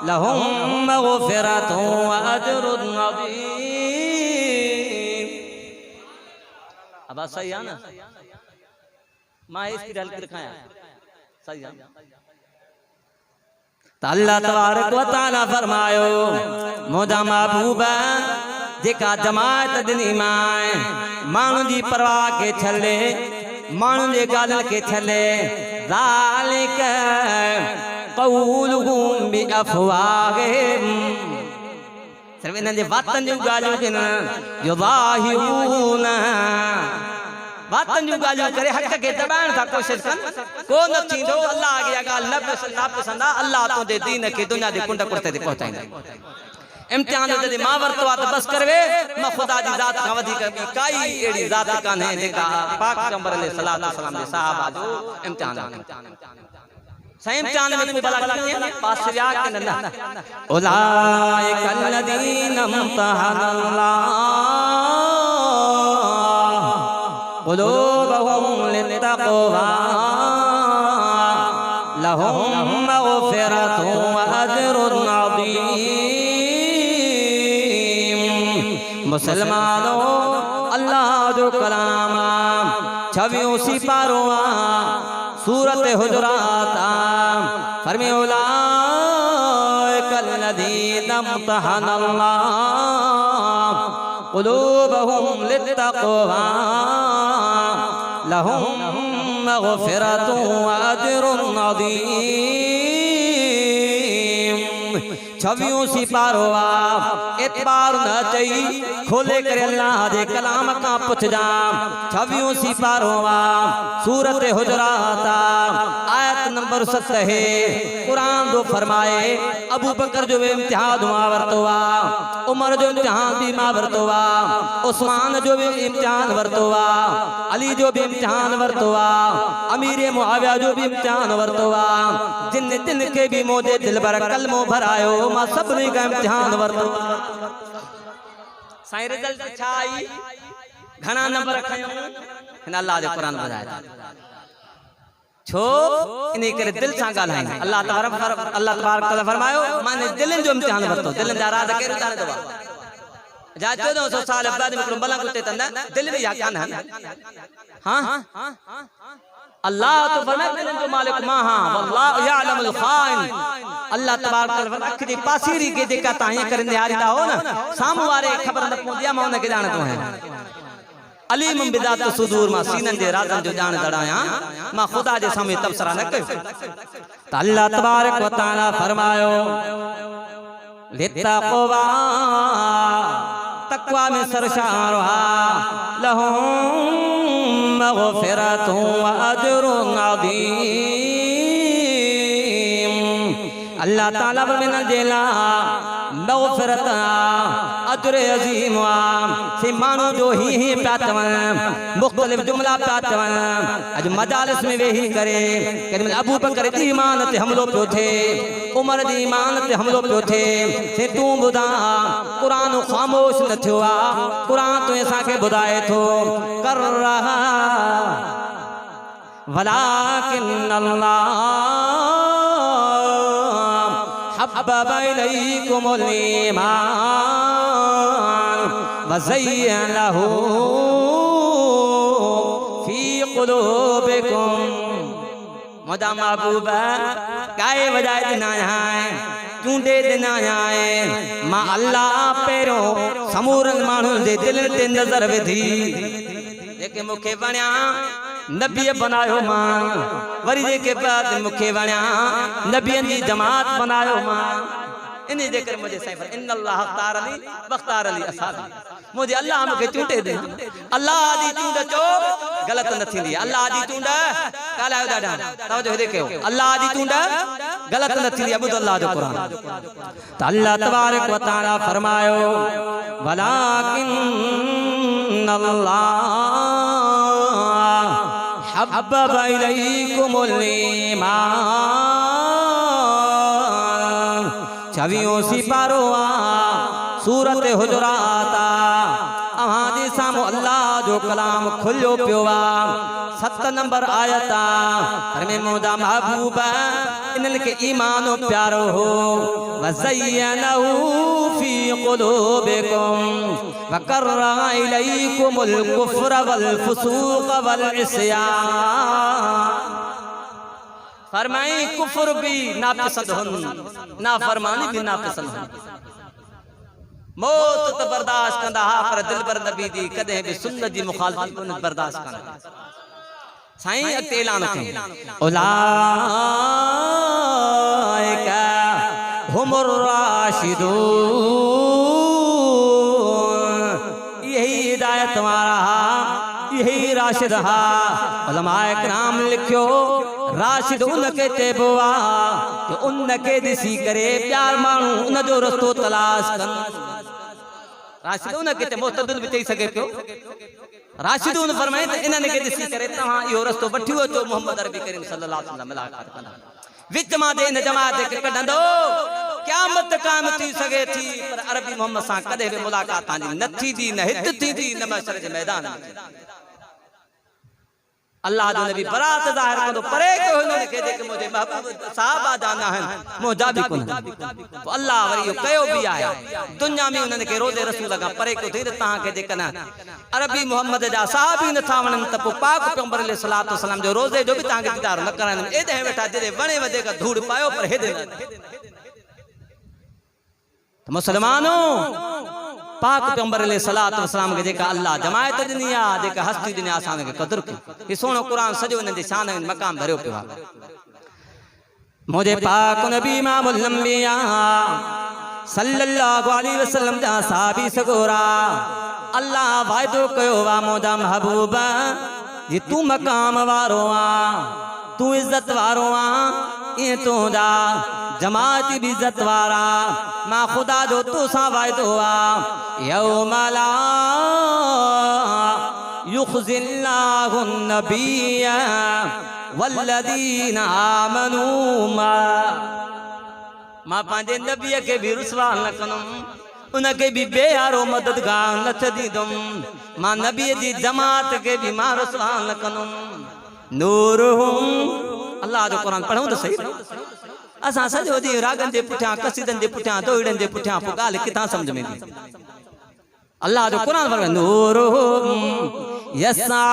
लहुम मग़फ़िरतुन व अज्रुन अज़ीम। अब सही है ना मां इसकी डाल के दिखाया सही है तो अल्लाह तबारक व तआला फरमायो मोजा महबूबा जेका जमात दिनी माए मानू जी परवाह के छले मानू जे गालन के छले ज़ालिक क़ौलुहुम बिअफ़वाहिहिम सिर्फ इन जे वातन जो गालियों के न युज़ाहिरून वातन जो गालियों करे हक के दबाण था कोशिश कन को न थींदो अल्लाह आगे गाल न पसंदा अल्लाह तो दे दीन के दुनिया दे कुंड कुर्ते दे पहुंचाइंदा इम्तिहान जदे मां वरतो आ तो बस करवे मां खुदा दी जात का वधी कर काई एड़ी जात कान है जेका पाक पैगंबर ने सल्लल्लाहु अलैहि वसल्लम दे सहाबा जो इम्तिहान सही इम्तिहान में कोई भला नहीं है पास रिया के न उलाइकल लज़ीना इम्तहनल्लाहु क़ुलूबहुम लित्तक़वा लहुम मग़फ़िरतुन व अज्रुन अज़ीम। मुसलमानों अल्लाह जो कलाम छवियों सिपारो सूरत हुजुरात फरमे उलाइकल लज़ीना इम्तहनल्लाहु क़ुलूबहुम लित्तक़वा लहुम मग़फ़िरतुन व अज्रुन अज़ीम। छवियों सिपारोवा एतबार न चई खोले करे अल्लाह दे कलाम का पुछ जा छवियों सिपारोवा सूरत हुजुरात आयत नंबर 7 है कुरान जो फरमाए अबू बकर जो इम्तिहान हुआ वरतोवा उमर जो इम्तिहान भी मां वरतोवा उस्मान जो भी इम्तिहान वरतोवा अली जो भी इम्तिहान वरतोवा अमीर मुआविया जो भी इम्तिहान वरतोवा जिन जिन के भी मोजे दिल भर कलमो भरायो मां सबनी का इम्तिहान वरतोवा साईं रिजल्ट अच्छा आई घना नंबर खयो इन अल्लाह दे कुरान बुधाया छो इने करे दिल सा गालाइन अल्लाह तबारक फरमायो माने दिलन जो इम्तिहान वरतो दिलन जा राज के उतारे दवा जा 1400 साल बाद में बला कुते तंदा दिल में या कान है हां अल्लाह तो फरमाए दिलन जो मालिक मां हां वल्लाहु यअलमुल खाइन अल्लाह तबारक फरमाए अखदी पासीरी के जेका ताए करने यारीदा हो ना सामू वारे खबर न पोदिया मां ने के जान तो है अलीम बिदात सुदूर मां सीनन जे राजन जो जान दड़ाया मां खुदा जे सामने तबसरा न कयो त अल्लाह तबारक व तआला फरमायो लित्तक़वा तक़वा में सरशारहा लहुम मग़फ़िरतुन व अज्रुन अज़ीम। अल्लाह ताला में जेला मग़फ़िरत अज्र अज़ीम से मानो जो ही प्यातवन मुख्तलिफ जुमला प्यातवन अज मजालिस में वेही करे करीम अबू बकर दी ईमान ते हमलो पियो थे उमर दी ईमान ते हमलो पियो थे से तू बुधा कुरान खामोश न थियो आ कुरान तो ऐसा के बुधाए थो कर रहा वलाकिन अल्लाह हब्बब इलैकुमुल ईमान वज़य्यनहु फी क़ुलूबिकुम। मोदा महबूबा काए वजाए दिना है चूंडे दिना है मां अल्लाह पेरो समूरन मानू दे दिल ते नजर विधी जेके मुखे वणिया नबी बनायो मां वरी जेके बाद मुखे वणिया नबियन जी जमात बनायो मां इन जे कर मुझे साईं इन अल्लाह अख्तार अली बख्तार अली असहाबी मुझे अल्लाह मुखे चूंडे दे अल्लाह दी चूंड चो गलत न थींदी अल्लाह दी चूंड काला ॾाढा तवजो हेदे कयो अल्लाह दी चूंड गलत न थींदी अबुद अल्लाह जो कुरान त अल्लाह तबारक व तआला फरमायो वलाकिन अल्लाह हब्बब इलैकुमुल ईमान छवियों सिपारो सूरत हुजरात अहां जे सामो अल्लाह जो कलाम खुलियो पियो 7 नंबर आयत में मोदा महबूबा इनन के ईमान प्यारो हो वज़य्यनहु फी क़ुलूबिकुम वकर्रा इलैकुमुल कुफ्र वल फुसूक वल इस्यान। फरमाई कुफ्र भी नापसंद हुन नाफरमानी भी नापसंद हुन मौत तो बर्दाश्त कंदा हा पर दिल बर नबी दी कदे भी सुन्नत दी मुखालफत को बर्दाश्त कंदा साईं अॻिते ऐलान कई उलाइका हुमुर राशिदून यही हिदायत वारा यही राशिद हा उलमाए किराम लिखियो राशिद उनके चइबो आहे कि उनके ॾिसी करे प्यार माण्हू उन जो रस्तो तलाश कनि राशिद उनके ते मुतदिल भी चई सके पियो राशिदून फरमाए त इन्हनि खे ॾिसी करे तव्हां इहो रस्तो वठी अचो मोहम्मद अरबी करीम सल्लल्लाहु अलैहि वसल्लम मुलाक़ात कंदा विच मां दे इन जमात खे कढंदो क़यामत क़ाइम थी सघे थी पर अरबी मोहम्मद सां कॾहिं बि मुलाक़ात तव्हांजी न थींदी न हित थींदी न महशर जे मैदान में अल्लाह जो नबी बरात ज़ाहिर कंदो परे कयो हिननि खे जेके मुंहिंजे महबूब सहाबा जाना आहिनि मुंहिंजा बि कोन पोइ अल्लाह वरी इहो कयो बि आहे दुनिया में उन्हनि खे रोज़े रसूल खां परे कयो थी त तव्हांखे जेकॾहिं अरबी मोहम्मद जा साहबी नथा वणनि त पोइ पाक पैगंबर अलैहिस्सलातु वस्सलाम जो रोज़े जो बि तव्हांखे दीदार न कराइनि एॾे वेठा जॾहिं वणे वधीक धूड़ पायो पर हेॾे मुसलमानो पाक पैगंबर अलैहिस्सलातु वस्सलाम के जेका अल्लाह जमायत दिनी आ जेका हस्ती दिनी असां के कदर की ये सोनो कुरान सजो इन दे शान में मकाम भरियो पियो मुझे पाक नबी इमामुल अंबिया सल्लल्लाहु अलैहि वसल्लम जा साहबी सगोरा अल्लाह वायदो कयो वा मोदा महबूबा जी तू मकाम वारो आ तू इज्जत वारो आ ये तो जा जमात भी इज्जत वारा मां खुदा जो तू सा वायदो आ यौमा ला युखजिल्लाहु नबिय्या वल्लदीना आमनू मां पंहिंजे नबीअ खे भी रुसवा न कंदुमि उनके भी बेयारो मददगार न छॾींदुमि मां नबीअ जी जमात के भी मां रुसवा न कंदुमि नूरुहुम अल्लाह जो कुरान पढ़ूं तो सही असां सॼो ॾींहुं रागनि जे पुठियां कसीदनि जे पुठियां दोहिड़नि जे पुठियां पोइ ॻाल्हि किथां सम्झ में ईंदी अल्लाह जो कुरान फरमाए नूरुहुम यसा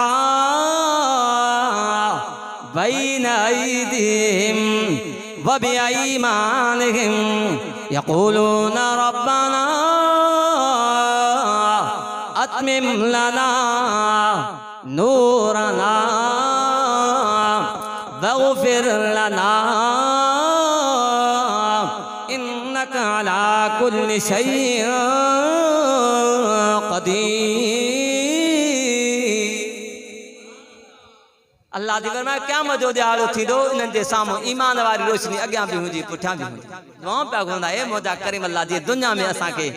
बैन अयदीहिम व बिअयमानिहिम यक़ूलून रब्बना अत्मिम लना नूरना वग़फिर लना इन्नका अला कुल्लि शैइन क़दीर अल्लाह दी फरमाए क़यामत जो ॾियारो थींदो इन्हनि जे साम्हूं ईमान वारी रोशनी अॻियां बि हूंदी पुठियां बि हूंदी दुआ पिया घुरंदा हे मौजा करीम अल्लाह जी दुनिया में असांखे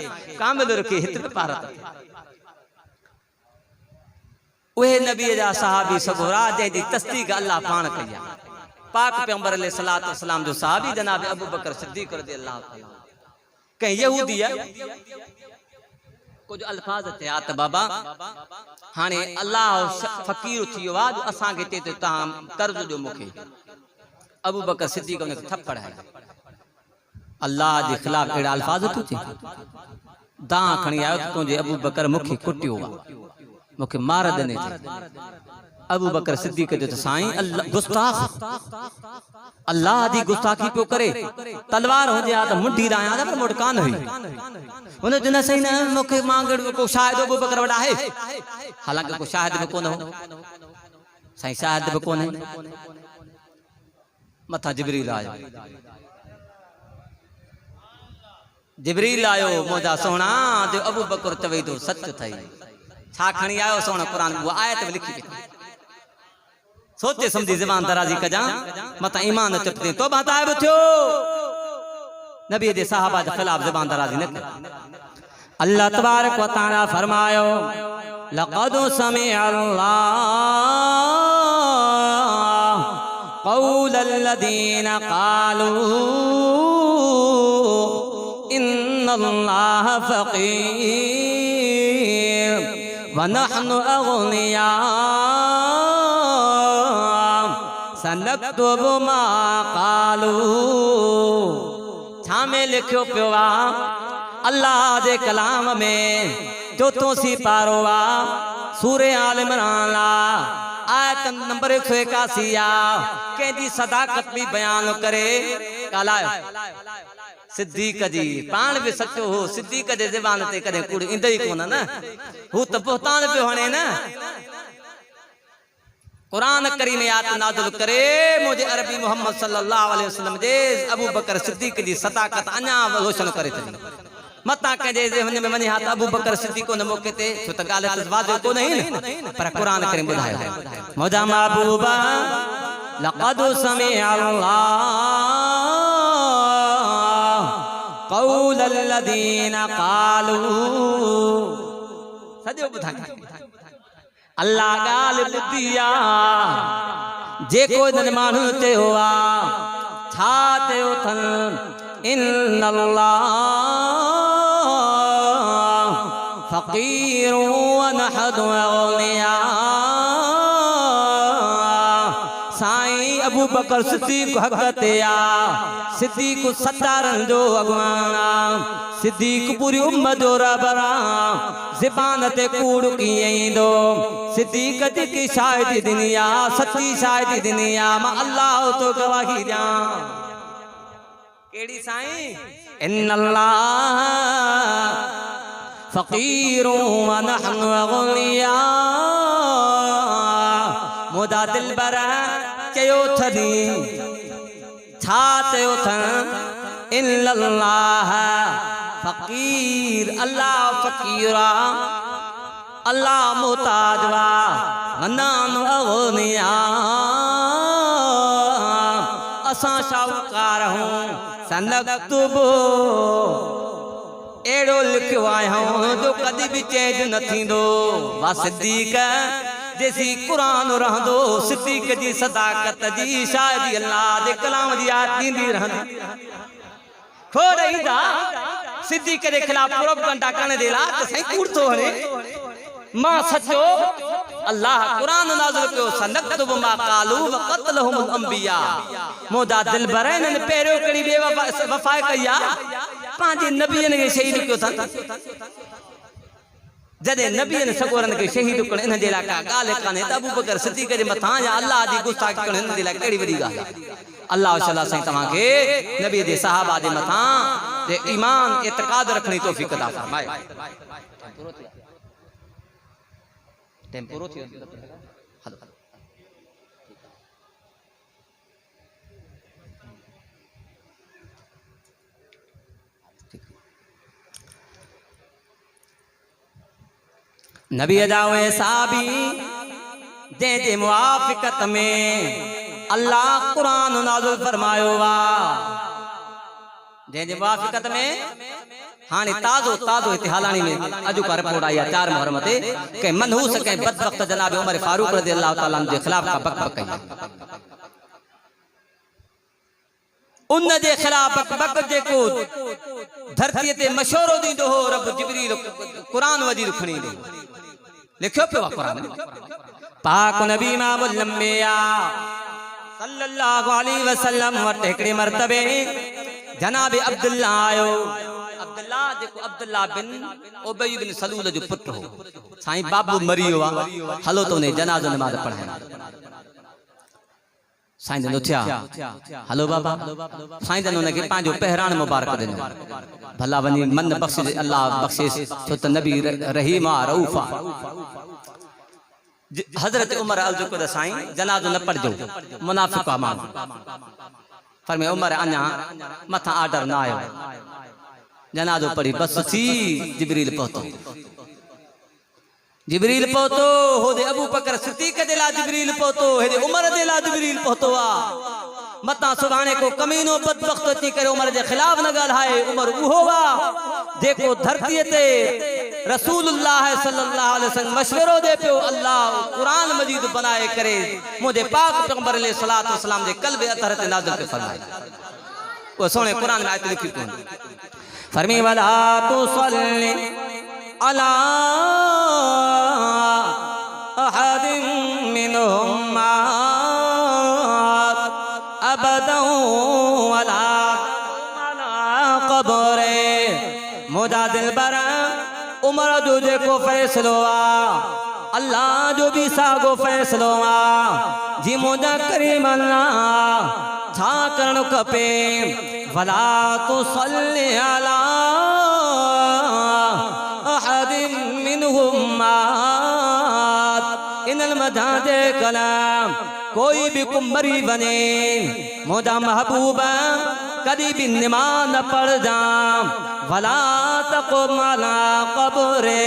कामिल रखी हित में पारत उहे नबी जा सहाबी सगोरा जंहिंजी तस्दीक अल्लाह पाण कई आहे पाक पैगंबर अलैहिस्सलातु वस्सलाम जो सहाबी जनाब अबू बकर सिद्दीक़ रज़ियल्लाहु ताला कहीं यहूदी है कुछ अल्फाज थे आत बाबा हाने अल्लाह फकीर थियो आ जो असां के ते ताम कर्ज जो मुखे अबू बकर सिद्दीक़ ने थप्पड़ है अल्लाह के खिलाफ एड़ा अल्फाज तू चे दा खणी आयो तो तुझे अबू बकर मुखी कुटियो मुखे मार देने अबू बकर सिद्दीक जो तो साईं अल्लाह गुस्ताख अल्लाह दी गुस्ताखी पियो करे तलवार हो जा तो मुंडी राया पर मुड़कान हुई उन्हें दिन सही न मुखे मांगड़ को शायद अबू बकर वड़ा है हालांकि को शायद में कोन हो साईं शायद में कोन है मथा जिब्रील आयो जिब्रील आयो मोजा सोना जो अबू बकर चवे तो सच थई छा खणी आयो सोना कुरान वो आयत में लिखी सोचे समझी ज़बान दराजी कजा मता ईमान चटते तो बात आए बथो नबी दे साहबा के खिलाफ ज़बान दराजी न अल्लाह तबारक व तआला फरमायो लक़द समिअ अल्लाह क़ौलल लज़ीना क़ालू इन्नल्लाह फ़क़ीर व नहनु अग़निया सनक्तुबु मा क़ालू छामे लिखियो पियो अल्लाह दे कलाम में चौथों सी पारोवा सूरे आल इमरान ला आयत नंबर 181 के दी सदाकत भी बयान करे काला सिद्दीक जी पान भी सचो हो सिद्दीक जे ज़बान ते कदे कूड़ इंदे ही कोन ना हु त बहतान पे होने ना कुरान करीम आयत नाज़िल करे मुझे अरबी मोहम्मद सल्लल्लाहु अलैहि वसल्लम जे अबू बकर सिद्दीक जी सदाकत अन्या रोशन करे थी मता के जे हुन में वने हाथ अबू बकर सिद्दीक को मौके ते छो त गाल वाजो को नहीं पर कुरान करीम बुधायो मौजा महबूबा लक़द समिअ अल्लाह क़ौलल लज़ीना क़ालू सजो बुधाई अल्लाह गाल बुद्धिया जे को न मानू ते हुआ छाते उथन इन्नल्लाह फ़क़ीर व नहनु अग़निया साईं अबू बकर सिद्दीक हक़ ते सिद्दीक सत्तारन जो अगवाना सिद्दीक पूरी उम्मत जो रबरा ज़बान ते कूड़ किए दो सिद्दीक की शायद दुनिया सच्ची शायद दुनिया मा अल्लाह तो गवाही जा केड़ी साईं इन्नल्लाह फ़क़ीर व नहनु अग़निया मोदा दिल बरा चयो थदी छाते उथन इन्नल्लाह फ़क़ीर अल्लाह फ़क़ीरा अल्लाह मोहताजवा वनानु अग़निया असा शाहूकार हूँ सनक्तुबु एड़ो लिखियो आयो जो कदी भी चेंज न थींदो वा सिद्दीक जैसी कुरान रहंदो सिद्दीक जी सदाकत जी शायद अल्लाह दे कलाम जी आयत दींदी रहंदी खोड़ईंदा सिद्दीक के खिलाफ प्रोपगंडा करने देला तो सही कूड़ तो हने मां सचो अल्लाह कुरान नाज़िल कयो सनक्तुबु मा क़ालू व क़त्लहुमुल अंबिया मोदा दिल बरन ने पेरो कड़ी बेवफा कया पांजे नबियन के शहीद कयो था जदे नबियन सगोरन के शहीद कण इन जे लाका गाल काने त अबू बकर सिद्दीक जे मथा या अल्लाह दी गुस्ताखी कण इन जे लाका केड़ी वडी गाल अल्लाह शल्लाह सही तमा के नबी दे सहाबा दे मथा दे ईमान इत्काद रखनी तौफीक अता फरमाए टेम्पोरो थी नबी अदावे साबी दे दे मुआफिकत में अल्लाह कुरान नाज़िल फरमायो वा दे दे मुआफिकत में हाने ताजो ताजो इतिहालानी में अजु का रिपोर्ट आया 4 मुहर्रम ते के मनहूस के बदबख्त जनाब उमर फारूक रज़ियल्लाहु ताला अन्हु के खिलाफ का बकबक कई उन जे खिलाफ बकबक जे को धरती ते मशवरो दींदो हो रब जिब्रील कुरान वजी रखणी दे लिखियो पियो कुरान पाक नबी इमामुल अंबिया सल्लल्लाहु अलैहि वसल्लम वट हिकड़े मर्तबे जनाब अब्दुल्ला आयो अब्दुल्ला जेको अब्दुल्ला बिन उबई बिन सलूल जो पुत्र हो साईं बाबू मरी वियो हलो तो ने जनाज़ो नमाज पढ़ाए साईं जन उथिया हलो बाबा साईं जन उनके पांजो पहरान मुबारक दिनो भला वनी मन बख्शे अल्लाह बख्शे छो त नबी रहीमा रऊफा हजरत उमर अर्ज को साईं जनाज़ो न पढ़जो मुनाफिक मां फरमाया उमर अञा मथा आर्डर ना आयो जनाज़ो पढ़ी बस थी जिब्रील पहुतो होदे अबू बकर सिद्दीक़ दे ला जिब्रील पहुतो हेदे उमर दे ला जिब्रील पहुतो आ मता सुभाणे को कमीनो बदबख्त अची करे उमर जे खिलाफ न ॻाल्हाए उमर उहो वा जेको धरती ते रसूलुल्लाह सल्लल्लाहु अलैहि वसल्लम मशवरो दे पियो अल्लाह कुरान मजीद बनाए करे मुझे पाक पैगंबर अलैहिस्सलातु वस्सलाम दे कल्ब अतहर ते नाज़िल के फरमाए वो सोने कुरान में आयत लिखी कोन फरमी वला तुसल्ली अला अहदिन मिनहुम मात अबदा वला कब्रे मुजा दिलबर उमर जो जेको फैसलो आ अल्लाह जो भी सागो फैसलो आ जी मुजा करीम अल्लाह छा करण खपे वला तुसल्ली अला अहदिन मिनहुम मात इनल मजादे कलाम कोई भी कुमरी बने मुजा महबूबा कदी भी नमाज न पढ़ जाम वला तक़ुम अला कब्रे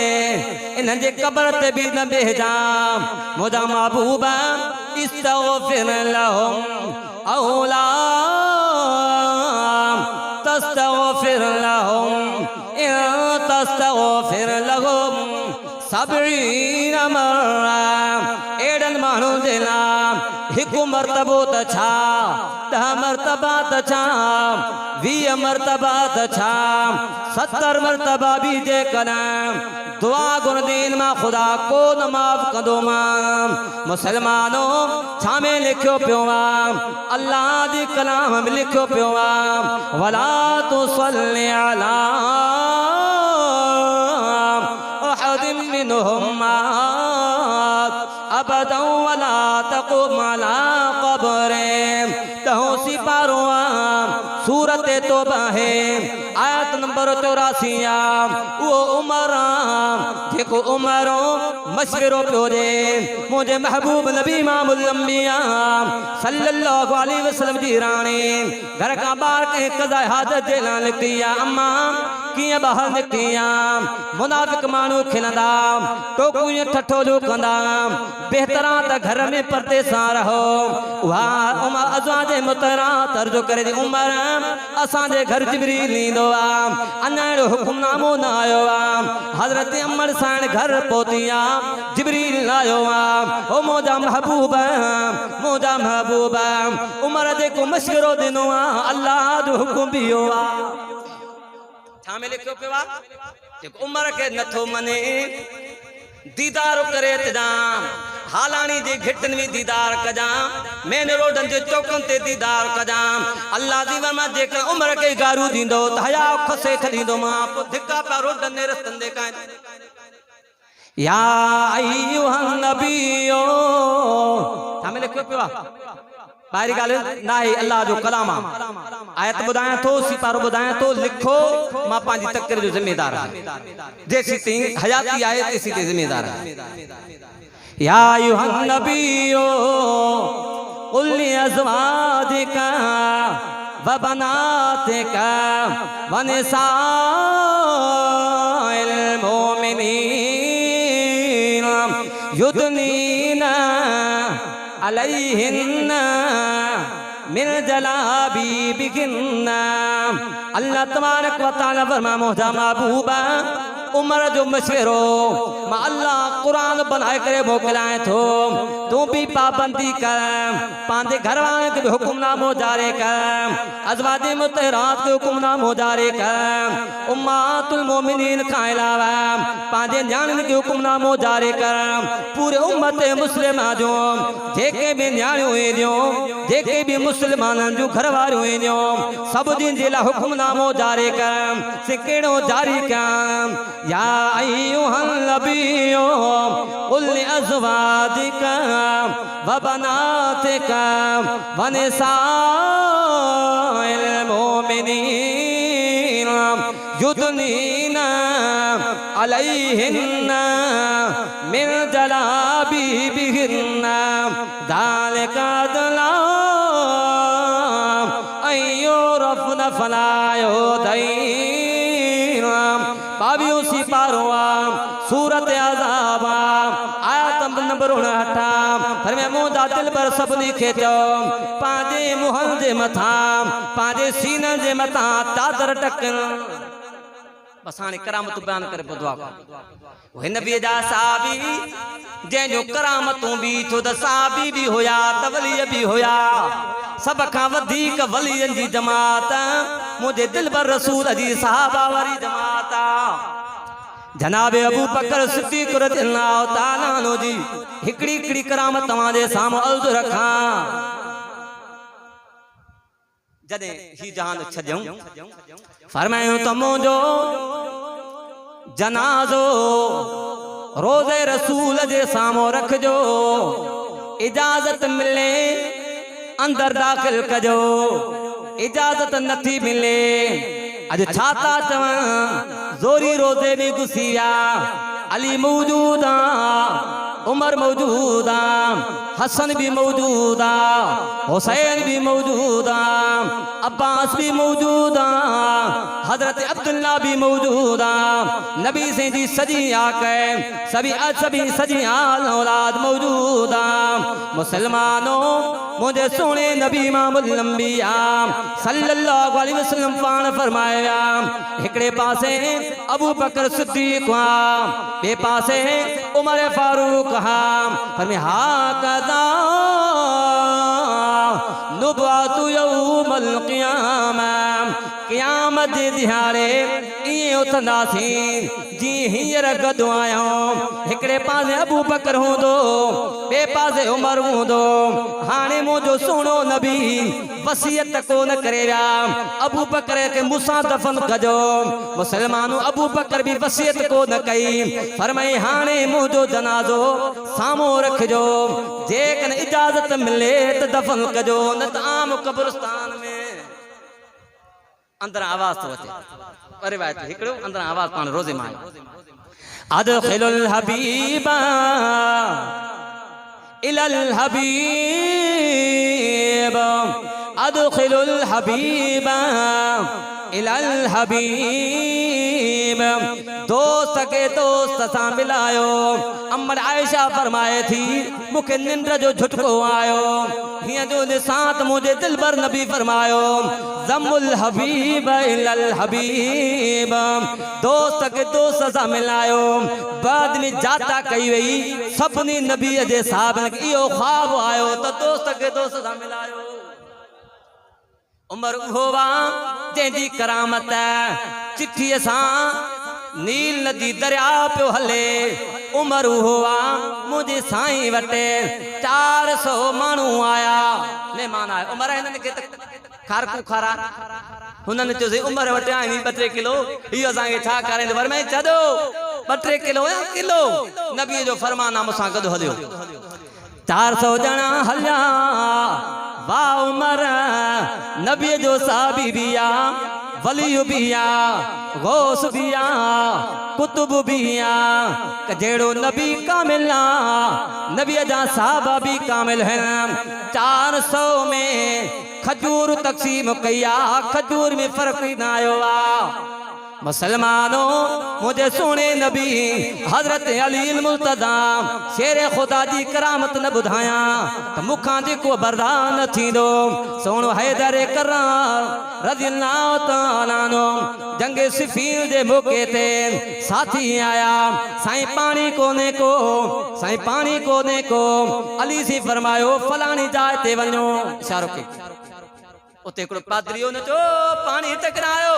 इन जे कब्र ते भी न बेह जाम मुजा महबूबा इस्तग़फिर लहुम औला तस्तग़फिर लहुम इन तस्तग़फिर लहुम सबईन मर्रा एडन मानू जे नाम हिकु मर्तबो त छा 10 मर्तबा त छा 20 मर्तबा त छा 70 मर्तबा भी जे कलाम दुआ गुण दीन मां खुदा को न माफ कंदो मां मुसलमानो छा में लिखियो पियो अल्लाह दी कलाम में लिखियो पियो वला तुसल्ली अला अहदिन मिनहुम मात अबदा वला तक़ुम अला कब्रे तहो सिपारो सूरत तौबा है आयत नंबर 84 वो उमर जेको उमरो मशवरो पियो दे मुझे महबूब नबी इमामुल अंबिया सल्लल्लाहु अलैहि वसल्लम जी राणी घर का बाहर के कज़ा हाजत जे ला निकती अम्मा किए बाहर निकती मुनाफिक मानू खिलंदा टोकू ठठो जो कंदा बेहतरा त घर में पर्दे सा रहो वहा उमर अज़वाज मुतहरा तर्जो करे दी उमर असा जे घर जिब्रील ईंदो अञा हुकुमनामो न आयो हजरत अमर साण घर पहुती जिब्रील आयो ओ मोजा महबूबा उमर जेको मशवरो दिनो अल्लाह जो हुकुम भी हो छा में लिखियो पियो जेको उमर के नथो मने दीदार करे तजाम हालानी जे घिटन में दीदार कजाम मेन रोडन जे चौकन ते दीदार कजाम अल्लाह दी वरमा जेका उमर के गारू दींदो त हया खसे खदींदो मां पो धिका पा रोडन ने रस्तन दे काए या अय्युहन नबियो हमें लिखियो पियो बाहरी गाल ना है अल्लाह जो कलाम आयत बुधाया तो सिपारो बुधाया तो लिखो मां पांजी तकरीर जो जिम्मेदार जैसी ती हयाती आए ऐसी ते जिम्मेदार या अय्युहन नबियो कुल लि अज़वाजिका व बनातिका व निसाइल मोमिनीन युदनीना अलैहिन्ना मिन जलाबीबिहिन्ना अल्लाह तबारक व तआला फरमा मोहजा महबूबा उमर जो मशवरो मां अल्लाह कुरान बनाए करे मोकलाए थो तू भी पाबंदी कर पांदे घर वाले के हुक्मनामो जारी कर अज़वाजे मुतहरात के हुक्मनामो जारी कर उम्मतुल मोमिनीन का अलावा पांदे न्याणियुनि के हुक्मनामो जारी कर पूरे उम्मत मुस्लिमा जो जेके भी न्याणियूं हुइयूं जेके भी मुसलमाननि जो घर वारियूं हुइयूं सभु दिन जे लाइ हुक्मनामो जारी कर से कहिड़ो जारी कयां या अय्युहल नबिय्यु कुल लिअज़वाजिका व बनातिका व निसाइल मोमिनीन युदनीना अलैहिन्ना मिन जलाबिबिहिन्ना ज़ालिका अदना अय्युरफ़्न फला युज़ैन बाबियों सी पारोआ सूरत अज़ाब आयत नंबर 59 पर मैं मुंदा दिल पर सभनी खेचो पांजे मुहन जे मथा पांजे सीने जे मथा चादर टकन बस हाणे करामत बयान करे दुआ वो नबी जा साहबी जंहिंजो करामतूं भी थो त साहबी भी होया त वली भी होया सब खां वधीक वलियन जी जमात मुझे दिल पर रसूल जी साहबा वारी जमात जनाबे अबू बकर सिद्दीक़ रज़ियल्लाहु ताला अन्हु जी हिकड़ी हिकड़ी करामत तव्हांजे साम्हूं अर्ज़ रखां जॾहिं ही जहान छॾियऊं फरमायूं त मुंहिंजो जनाज़ो रोज़े रसूल जे साम्हूं रखजो इजाज़त मिले अंदर दाखिल कजो इजाज़त नथी मिले अज छाता चवां ज़ोरी रोज़े में घुसी विया अली मौजूद आ उमर मौजूद आ हसन भी मौजूद आ हुसैन भी मौजूद आ अब्बास भी मौजूद आ हजरत अब्दुल्ला भी मौजूद आ नबी से जी सजी आके सभी सजी आल औलाद मौजूद आ मुसलमानों मुझे सोने नबी इमामुल अंबिया सल्लल्लाहु अलैहि वसल्लम पान फरमाया हिकड़े पासे अबू बकर सिद्दीक़ आ बे पासे उमर फारूक हा फरमाया हा कदा नुबअतु यौमल क़ियामा क़यामत जे दिहाड़े इएं उथंदासीं जी हींअर गॾु आहियूं हिकड़े पासे अबू बकर हूंदो ॿिए पासे उमर हूंदो हाणे मुंहिंजो सुहिणो नबी वसियत कोन करे विया अबू बकर खे मूंसां दफ़न कजो मुसलमानों अबू बकर भी वसियत कोन कई फरमाई हाणे मुंहिंजो जनाज़ो साम्हूं रखजो जेकॾहिं इजाज़त मिले त दफ़न कजो न त आम कब्रिस्तान में अंदर आवाज तो अचे अरे भाई हिकड़ो अंदर आवाज पाण रोज़े मां अदखिलुल हबीबा इलल हबीब अदखिलुल हबीबा इलल हबीब दोस्त के दोस्त सा मिलायो अम्मर आयशा फरमाए थी मुखे निंद्र जो झटको आयो हिया जो निसात मुझे दिल भर नबी फरमायो जमुल हबीब इलल हबीब दोस्त के दोस्त सा मिलायो बाद में जाता कई वही सपनी नबी जे साहब इहो ख्वाब आयो तो दोस्त के दोस्त सा मिलायो उमर होवा जंहिंजी करामत चिठीअ सां नील नदी दरिया पियो हले उमर होवा मुझे साईं वटे 400 माण्हू आया महिमान आया उमर हिननि खे खारकू खारा हुननि चयोसीं उमर वटि आई 2-3 किलो इहो असांखे छा कराईंदो पर मैं छॾो 2-3 किलो या किलो नबीअ जो फरमान आहे मूंसां गॾु हलियो 400 ॼणा हलिया वाह उमर नबी जो साहबी बिया वली बिया गौस बिया कुतुब बिया जेड़ो नबी कामिल नबी जा साहबा भी कामिल हैं 400 में खजूर तकसीम कया खजूर में फर्क न आयो मुसलमानों मुझे सोने नबी हजरत अली मुर्तदा शेरे खुदा जी करामत न बुधाया तो मुखा जी को बर्दाश्त न थींदो। सोनो हैदर करार रज़ियल्लाहु तआला अन्हु जंग सिफ़ीन जे मौके ते साथी आया साईं पानी कोने को साईं पानी कोने को अली से फरमायो फलानी जाए ते वञो इशारो के उते हिकिड़ो पादरियो न चो पानी हिते किनायो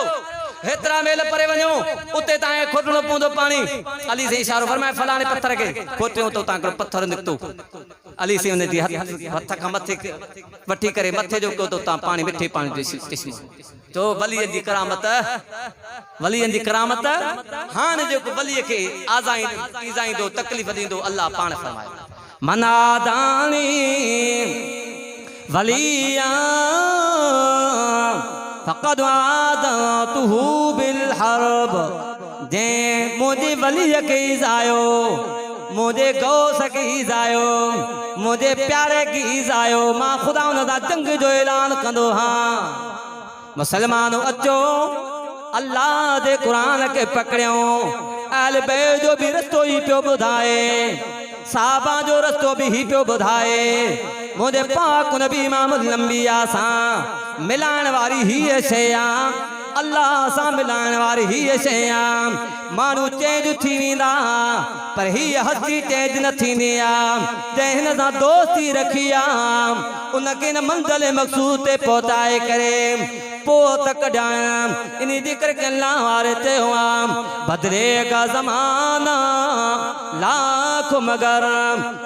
हेतरा मेल परे वञो उते ताए खोटणो पवंदो पानी। अली से इशारो फरमाए फलाणे पत्थर के खोटियो तो तां पत्थर निकतो। अली से उन जी हथ खां मथे वठी करे मथे जो को तो तां पानी मिठे पानी ॾिसो जो वलीअ जी करामत हाणे जेको वलीअ खे ईज़ाईंदो तकलीफ़ ॾींदो अल्लाह पाण फरमाए मनादानी वलिया फ़क़द आदतुहु बिल हर्ब जे मुझे वलीअ खे ईज़ायो मुझे गौस खे ईज़ायो मुझे प्यारे खे ईज़ायो मां ख़ुदा उन दा जंग जो ऐलान कंदो हां। मुसलमानो अचो अल्लाह दे कुरान के पकड़ियो अहल बैत जो भी रस्तो ही पियो ॿुधाए साहबा जो रस्तो भी ही पियो ॿुधाए मुझे पाक नबी इमामुल अंबिया सां मिलाइण वारी ही शइ अल्लाह सां मिलाइण वारी ही शइ माण्हू चेंज थी वेंदा पर ही हस्ती चेंज न थींदी जंहिं हिन सां दोस्ती रखी उनखे न मंज़िल मक़सूद ते पहुचाए करे पोत कढाया इन जिक्र के अल्लाह वारे ते हुआ बदलेगा ज़माना लाख मगर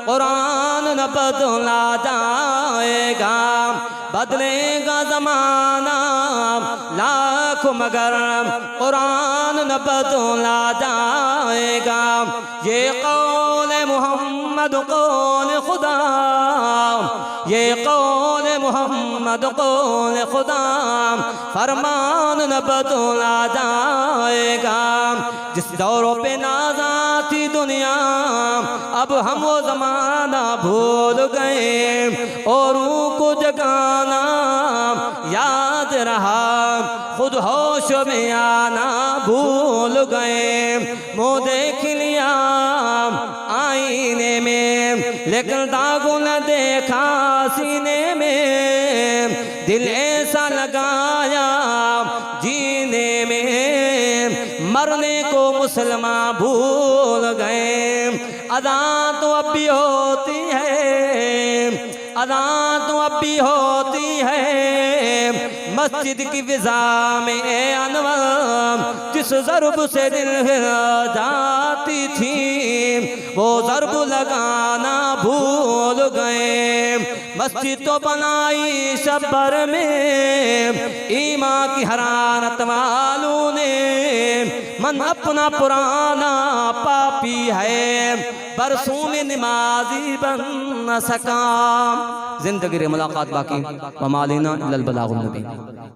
कुरान न बदला जाएगा बदलेगा ज़माना लाख मगर कुरान न बदला जाएगा। ये कौल मोहम्मद कौल खुदा ये कौल मोहम्मद कौल खुदा फरमान न बदला जाएगा। जिस दौरों पे नाज़ा थी दुनिया अब हम वो ज़माना भूल गए औरों को जगाना याद रहा खुद होश में आना भूल गए। मुँह देख लिया आईने में लेकिन दागो न देखा सीने में दिल ऐसा लगाया जीने में मरने को मुसलमान भूल गए। अदा तो अब भी होती है अदा तो अब भी होती है मस्जिद की फिजा में अनवर जिस ज़रब से दिल जाती थी वो ज़रब लगाना भूल गए। मस्जिद तो बनाई शब्बर में ईमान की हरारत वालों ने मन अपना पुराना पापी है बरसों में नमाजी बन न सका। जिंदगी रे मुलाकात बाकी वमालिना इल्लल बलागुल मुबीन।